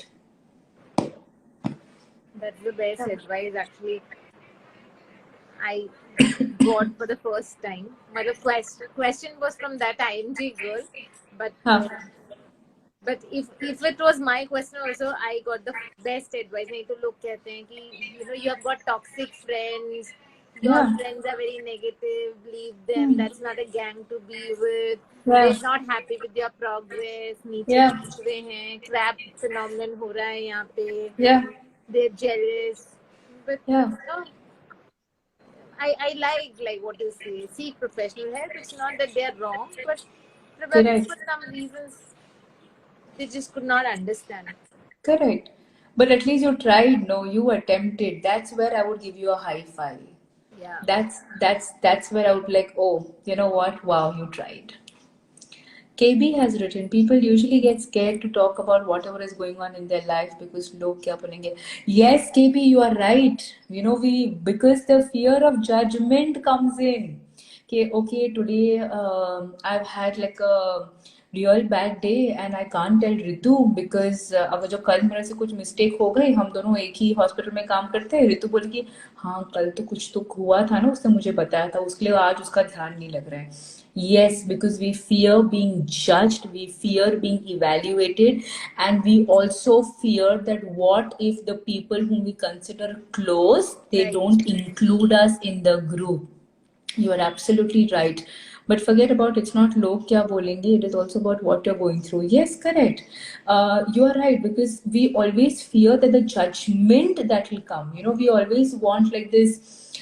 That's the best advice actually I got for the first time. But the question was from that IMG girl, but but if it was my question also, I got the best advice. नहीं तो लोग कहते हैं कि you have got toxic friends. Your friends are very negative. Leave them. That's not a gang to be with. They're not happy with your progress. नीचे खींचते हैं. Crap phenomenon हो रहा है यहाँ पे. They're jealous. But I like what you say. Seek professional help. It's not that they're wrong, but probably for some reasons they just could not understand. Correct. But at least you tried, no, you attempted. That's where I would give you a high five. Yeah. That's where I would be like, oh, you know what? Wow, you tried. KB has written, people usually get scared to talk about whatever is going on in their life because log kya bolenge. Yes, KB, you are right. Because the fear of judgment comes in. Okay, today I've had like a real bad day and I can't tell Ritu because अगर जो कल मेरे से कुछ mistake हो गई, हम दोनों एक ही हॉस्पिटल में काम करते हैं. रितु बोली कि हाँ कल तो कुछ तो हुआ था ना, उसने मुझे बताया था, उसके लिए आज उसका ध्यान नहीं लग रहा है. Yes, because we fear being judged, we fear being evaluated, and we also fear that what if the people whom we consider close, they don't include us in the group. You are absolutely right. But forget about it's not log kya bolenge, it is also about what you're going through. Yes, correct. You are right, because we always fear that the judgment that will come, we always want like this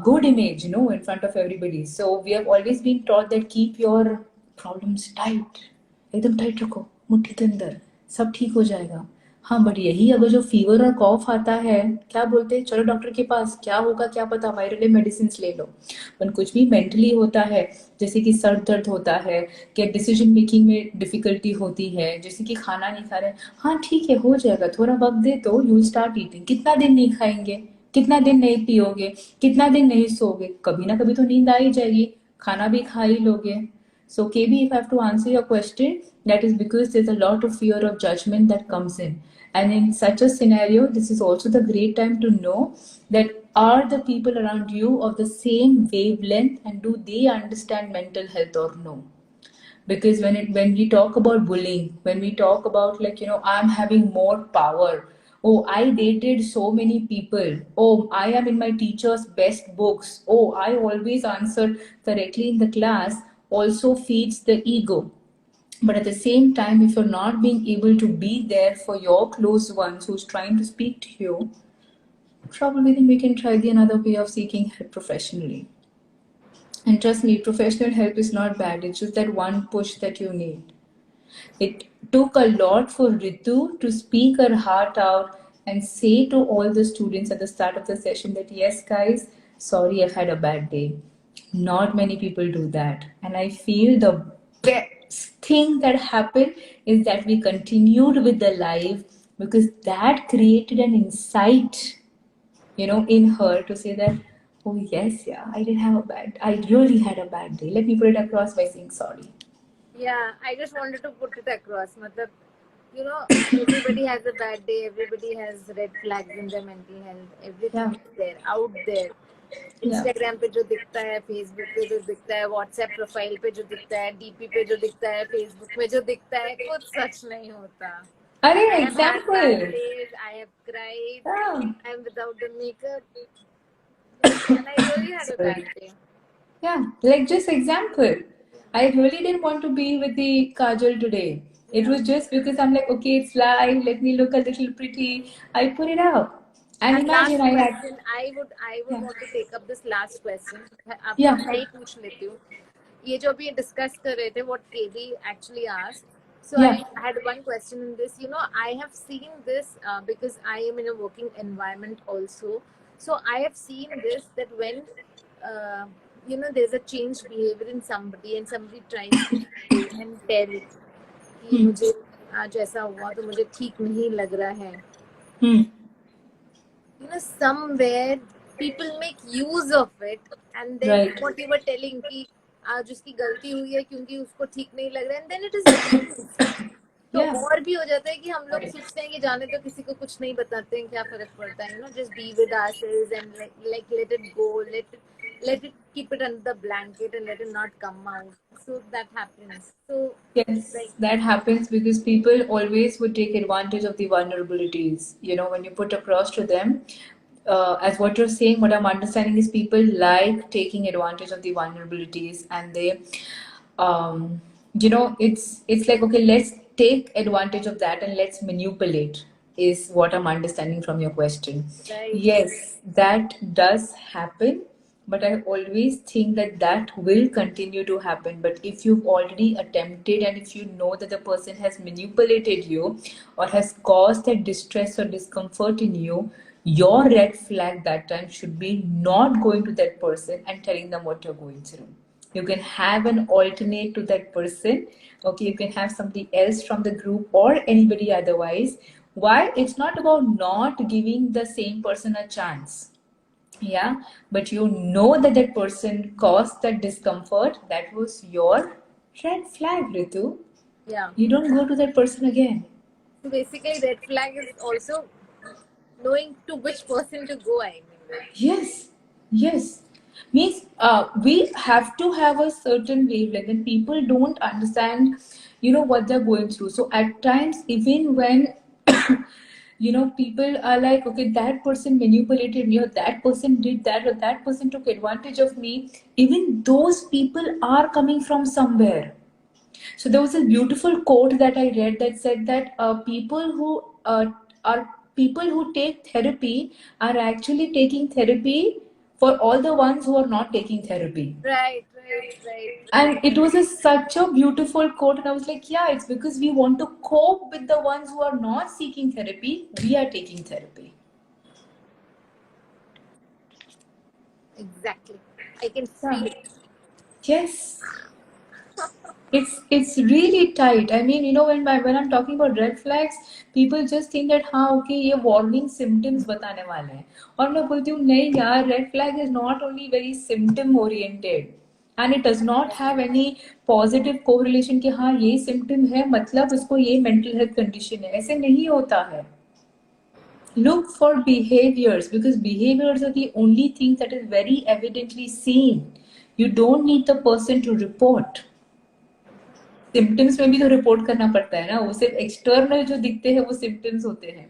good image, in front of everybody. So we have always been taught that keep your problems tight. एकदम tight रखो, मुट्ठी के अंदर, सब ठीक हो जाएगा. हाँ, बट यही अगर जो फीवर और कॉफ आता है, क्या बोलते हैं, चलो डॉक्टर के पास, क्या होगा क्या पता, वायरल मेडिसिन ले लो। पर कुछ भी मेंटली होता है, जैसे कि सर दर्द होता है, कि डिसीजन मेकिंग में डिफिकल्टी होती है, जैसे कि खाना नहीं खा रहे, हाँ ठीक है हो जाएगा, थोड़ा वक्त दे तो यू स्टार्ट ईटिंग। कितना दिन नहीं खाएंगे, कितना दिन नहीं पियोगे, कितना दिन नहीं सोओगे, कभी ना कभी तो नींद आ ही जाएगी, खाना भी खा ही लोगे। So KB, if I have to answer your question, that is because there's a lot of fear of judgment that comes in. And in such a scenario, this is also the great time to know that are the people around you of the same wavelength and do they understand mental health or no? Because when we talk about bullying, when we talk about, like, I'm having more power, oh I dated so many people, oh I am in my teacher's best books, oh I always answered correctly in the class, also feeds the ego. But at the same time, if you're not being able to be there for your close ones who's trying to speak to you, probably then we can try the another way of seeking help professionally. And trust me, professional help is not bad, it's just that one push that you need. It took a lot for Ritu to speak her heart out and say to all the students at the start of the session that, yes, guys, sorry, I've had a bad day. Not many people do that. And I feel the best thing that happened is that we continued with the live, because that created an insight, in her to say that, oh, yes, yeah, I really had a bad day. Let me put it across by saying sorry. Yeah, I just wanted to put it across. Matlab, everybody has a bad day, everybody has red flags in their mental health, everything is there, out there. Instagram पे जो दिखता है, Facebook पे जो दिखता है, WhatsApp profile पे जो दिखता है, DP पे जो दिखता है, Facebook में जो दिखता है, कुछ सच नहीं होता. अरे I have had example. bad days, I have cried, I am without the makeup, and I really had a bad day. Yeah, like just example. I really didn't want to be with the Kajal today. It was just because I'm like, okay, it's live, let me look a little pretty. I put it up. And imagine last I had. question, I would want to take up this last question. Yeah. मैं ही पूछ लेती हूँ. ये जो भी discuss कर रहे थे, what KB actually asked. So Yeah. I had one question in this. I have seen this because I am in a working environment also. So I have seen this, that when there's a changed behavior in somebody and somebody tries to say and tell कि मुझे आज ऐसा हुआ तो मुझे ठीक नहीं लग रहा है. Somewhere people make use of it, and then Right. what you were telling कि आज उसकी गलती हुई है क्योंकि उसको ठीक नहीं लग रहा है, and then it is तो और भी हो जाता है कि हम लोग सोचते हैं कि जाने तो किसी को कुछ नहीं बताते हैं, क्या फर्क पड़ता है, just be with ourselves and like let it go, let it keep it under the blanket and let it not come out. So that happens. So yes, that happens because people always would take advantage of the vulnerabilities. When you put across to them, as what you're saying, what I'm understanding is people like taking advantage of the vulnerabilities, and they, it's like, okay, let's take advantage of that and let's manipulate. Is what I'm understanding from your question. Right. Yes, that does happen, but I always think that will continue to happen. But if you've already attempted, and if you know that the person has manipulated you or has caused that distress or discomfort in you, your red flag that time should be not going to that person and telling them what you're going through. You can have an alternate to that person. Okay, you can have somebody else from the group or anybody otherwise. Why? It's not about not giving the same person a chance. Yeah, but that person caused that discomfort. That was your red flag, Ritu. Yeah. You don't go to that person again. So basically, red flag is also knowing to which person to go. I mean. Yes. Means we have to have a certain wavelength, and people don't understand, what they're going through. So at times, even when people are like, okay, that person manipulated me, or that person did that, or that person took advantage of me, even those people are coming from somewhere. So there was a beautiful quote that I read that said that people who take therapy are actually taking therapy for all the ones who are not taking therapy. Right. And it was such a beautiful quote, and I was like, yeah, it's because we want to cope with the ones who are not seeking therapy. We are taking therapy. Exactly. I can feel it. Yes. It's really tight. I mean, you know, when I'm talking about red flags, people just think that हाँ okay ये warning symptoms बताने वाला है, और मैं बोलती हूँ नहीं यार, red flag is not only very symptom oriented and it does not have any positive correlation कि हाँ ये symptom है मतलब उसको ये mental health condition है, ऐसे नहीं होता है. Look for behaviors, because behaviors are the only things that is very evidently seen. You don't need the person to report. Symptoms में भी तो रिपोर्ट करना पड़ता है ना, वो सिर्फ एक्सटर्नल जो दिखते हैं वो सिम्टम्स होते हैं.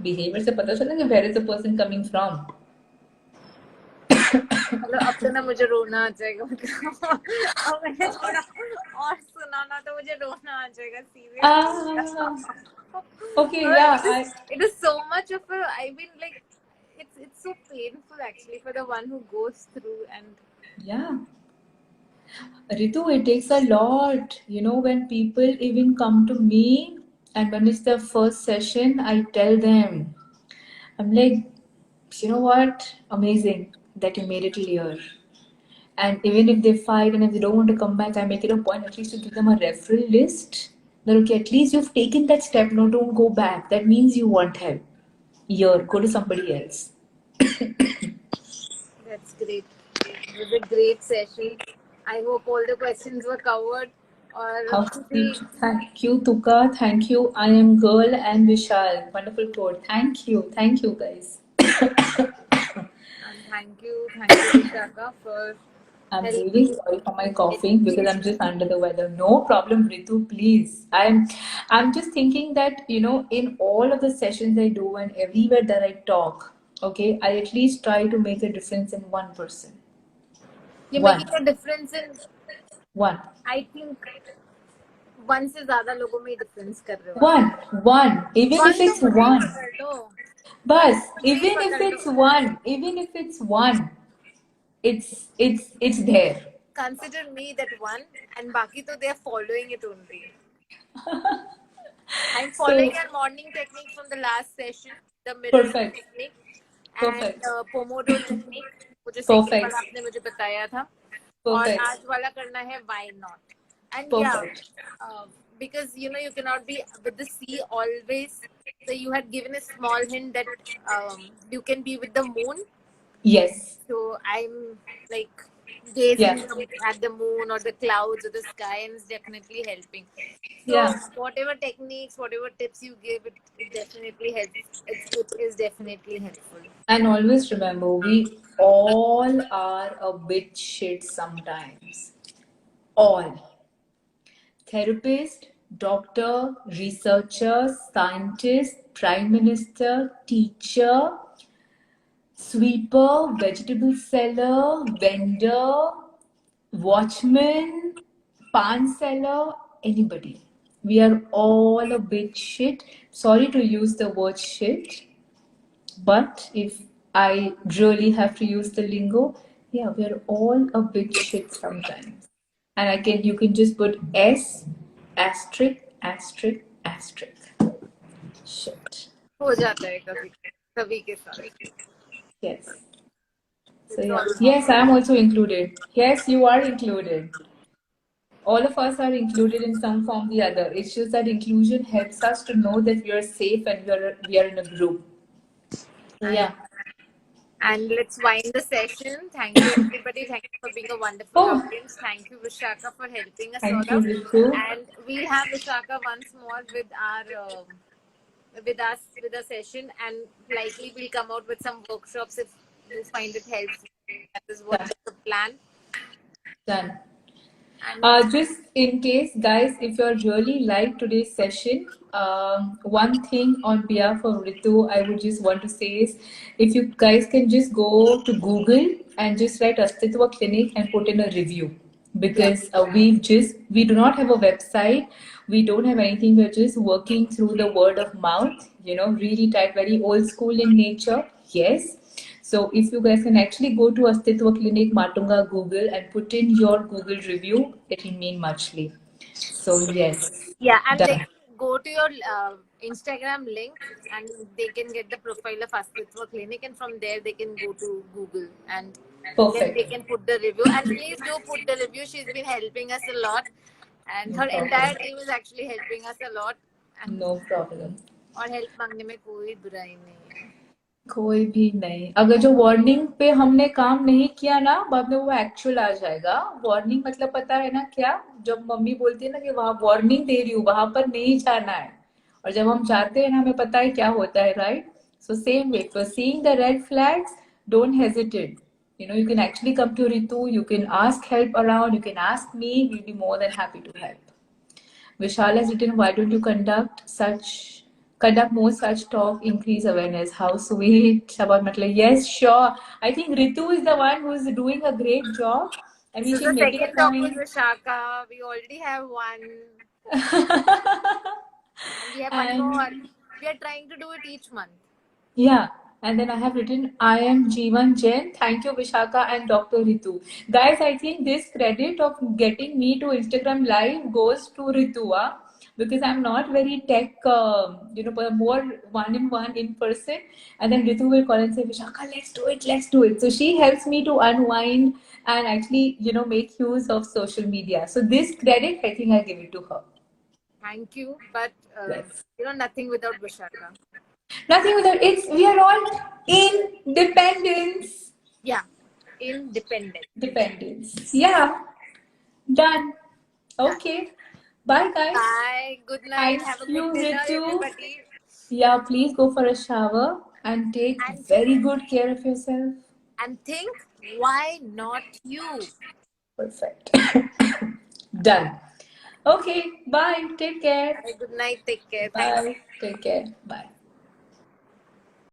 बिहेवियर से पता चला कि where is the person coming from. मतलब अब तो ना मुझे रोना आ जाएगा, अब मैंने थोड़ा और सुना ना तो मुझे रोना आ जाएगा seriously. Okay, yeah, it is so much of a, I mean, like it's so painful actually for the one who goes through. And yeah, Ritu, it takes a lot, you know, when people even come to me and when it's the first session, I tell them, I'm like, you know what, amazing that you made it clear. And even if they fight and if they don't want to come back, I make it a point at least to give them a referral list. That okay, at least you've taken that step. No, don't go back. That means you want help. Here, go to somebody else. That's great. It was a great session. I hope all the questions were covered. Or thank you, Tuka. Thank you. I am girl and Vishal. Wonderful quote. Thank you. Thank you, guys. And thank you, Vishaka, for. I'm really sorry for my coughing because I'm just under the weather. No problem, Ritu, please. I'm just thinking that, you know, in all of the sessions I do and everywhere that I talk, okay, I at least try to make a difference in one person. You're making a difference in one. I think one से ज़्यादा लोगों में difference कर रहे हो. One. Even if it's one. Bas, even if it's one, it's there. Consider me that one, and baki to they're following it only. I'm following your morning technique from the last session, the mirror technique, and Pomodoro technique, जो second वाला आपने मुझे बताया था, और आज वाला करना है why not. And yeah, because you know you cannot be with the sea always. So you had given a small hint that you can be with the moon. Yes. So I'm like gazing at the moon or the clouds or the sky, and it's definitely helping. So whatever techniques, whatever tips you give, it definitely helps. It is definitely helpful. And always remember, we all are a bit shit sometimes. All. Therapist, doctor, researcher, scientist, prime minister, teacher, sweeper, vegetable seller, vendor, watchman, pan seller, anybody. We are all a bit shit. Sorry to use the word shit, but if I really have to use the lingo, yeah, we are all a bit shit sometimes. And you can just put S asterisk asterisk asterisk. Shit. हो जाता है कभी के साथ. Yes. So yeah. Yes, I am also included. Yes, you are included. All of us are included in some form or the other. It's just that inclusion helps us to know that we are safe and we are in a group. So yeah. And let's wind the session. Thank you, everybody. Thank you for being a wonderful audience. Thank you, Vishaka, for helping us. Thank you, Ritu. And we'll have Vishaka once more with our with a session, and likely we'll come out with some workshops if you find it helpful. That is what the plan. Done. Just in case, guys, if you really like today's session, one thing on behalf of Ritu, I would just want to say is, if you guys can just go to Google and just write Astitva Clinic and put in a review, because we do not have a website, we don't have anything, we're just working through the word of mouth, you know, really tight, very old school in nature. Yes. So if you guys can actually go to Astitva Clinic Matunga Google and put in your Google review, it will mean muchly. So yes. Yeah, and they done. go to your Instagram link and they can get the profile of Astitva Clinic, and from there they can go to Google and then they Perfect. can put the review. And please do put the review. She's been helping us a lot, and No her entire problem. team is actually helping us a lot. And No problem. और help मांगने में कोई बुराई नहीं है. कोई भी नहीं. अगर जो वार्निंग पे हमने काम नहीं किया ना, बाद में वो एक्चुअल आ जाएगा. वार्निंग मतलब पता है ना क्या? जब मम्मी बोलती है ना कि वहां वार्निंग दे रही हूँ, वहां पर नहीं जाना है, और जब हम जाते हैं ना, हमें पता है क्या होता है, right? So same way for seeing the red flags, don't hesitate. You can actually come to Ritu, you can ask help around, you can ask me, we'll be more than happy to help. Vishal has written, why don't you conduct more such talk, increase awareness? How sweet. Shabad Matla. Yes, sure. I think Ritu is the one who is doing a great job. I mean, So she's the making a second talk with time. Vishaka, we already have one. And we have one And more. We are trying to do it each month. yeah. And then I have written, I am Jeevan Jain. Thank you, Vishaka and Dr. Ritu. Guys, I think this credit of getting me to Instagram Live goes to Ritu, because I'm not very tech, but more one-in-one in person. And then Ritu will call and say, Vishaka, let's do it. So she helps me to unwind and actually, make use of social media. So this credit, I think I give it to her. Thank you. But, Yes. nothing without Vishaka. Nothing without we are all independence. Yeah, independent. Dependence. Yeah, done. Okay. Bye, guys. Bye. Good night. Have a Thank you, good dinner, Ritu. everybody. Yeah, please go for a shower and take And very good care of yourself. and think, why not you? Perfect. Done. Okay. Bye. Take care. Bye. Good night. Take care. Thanks. Bye. Take care. Bye.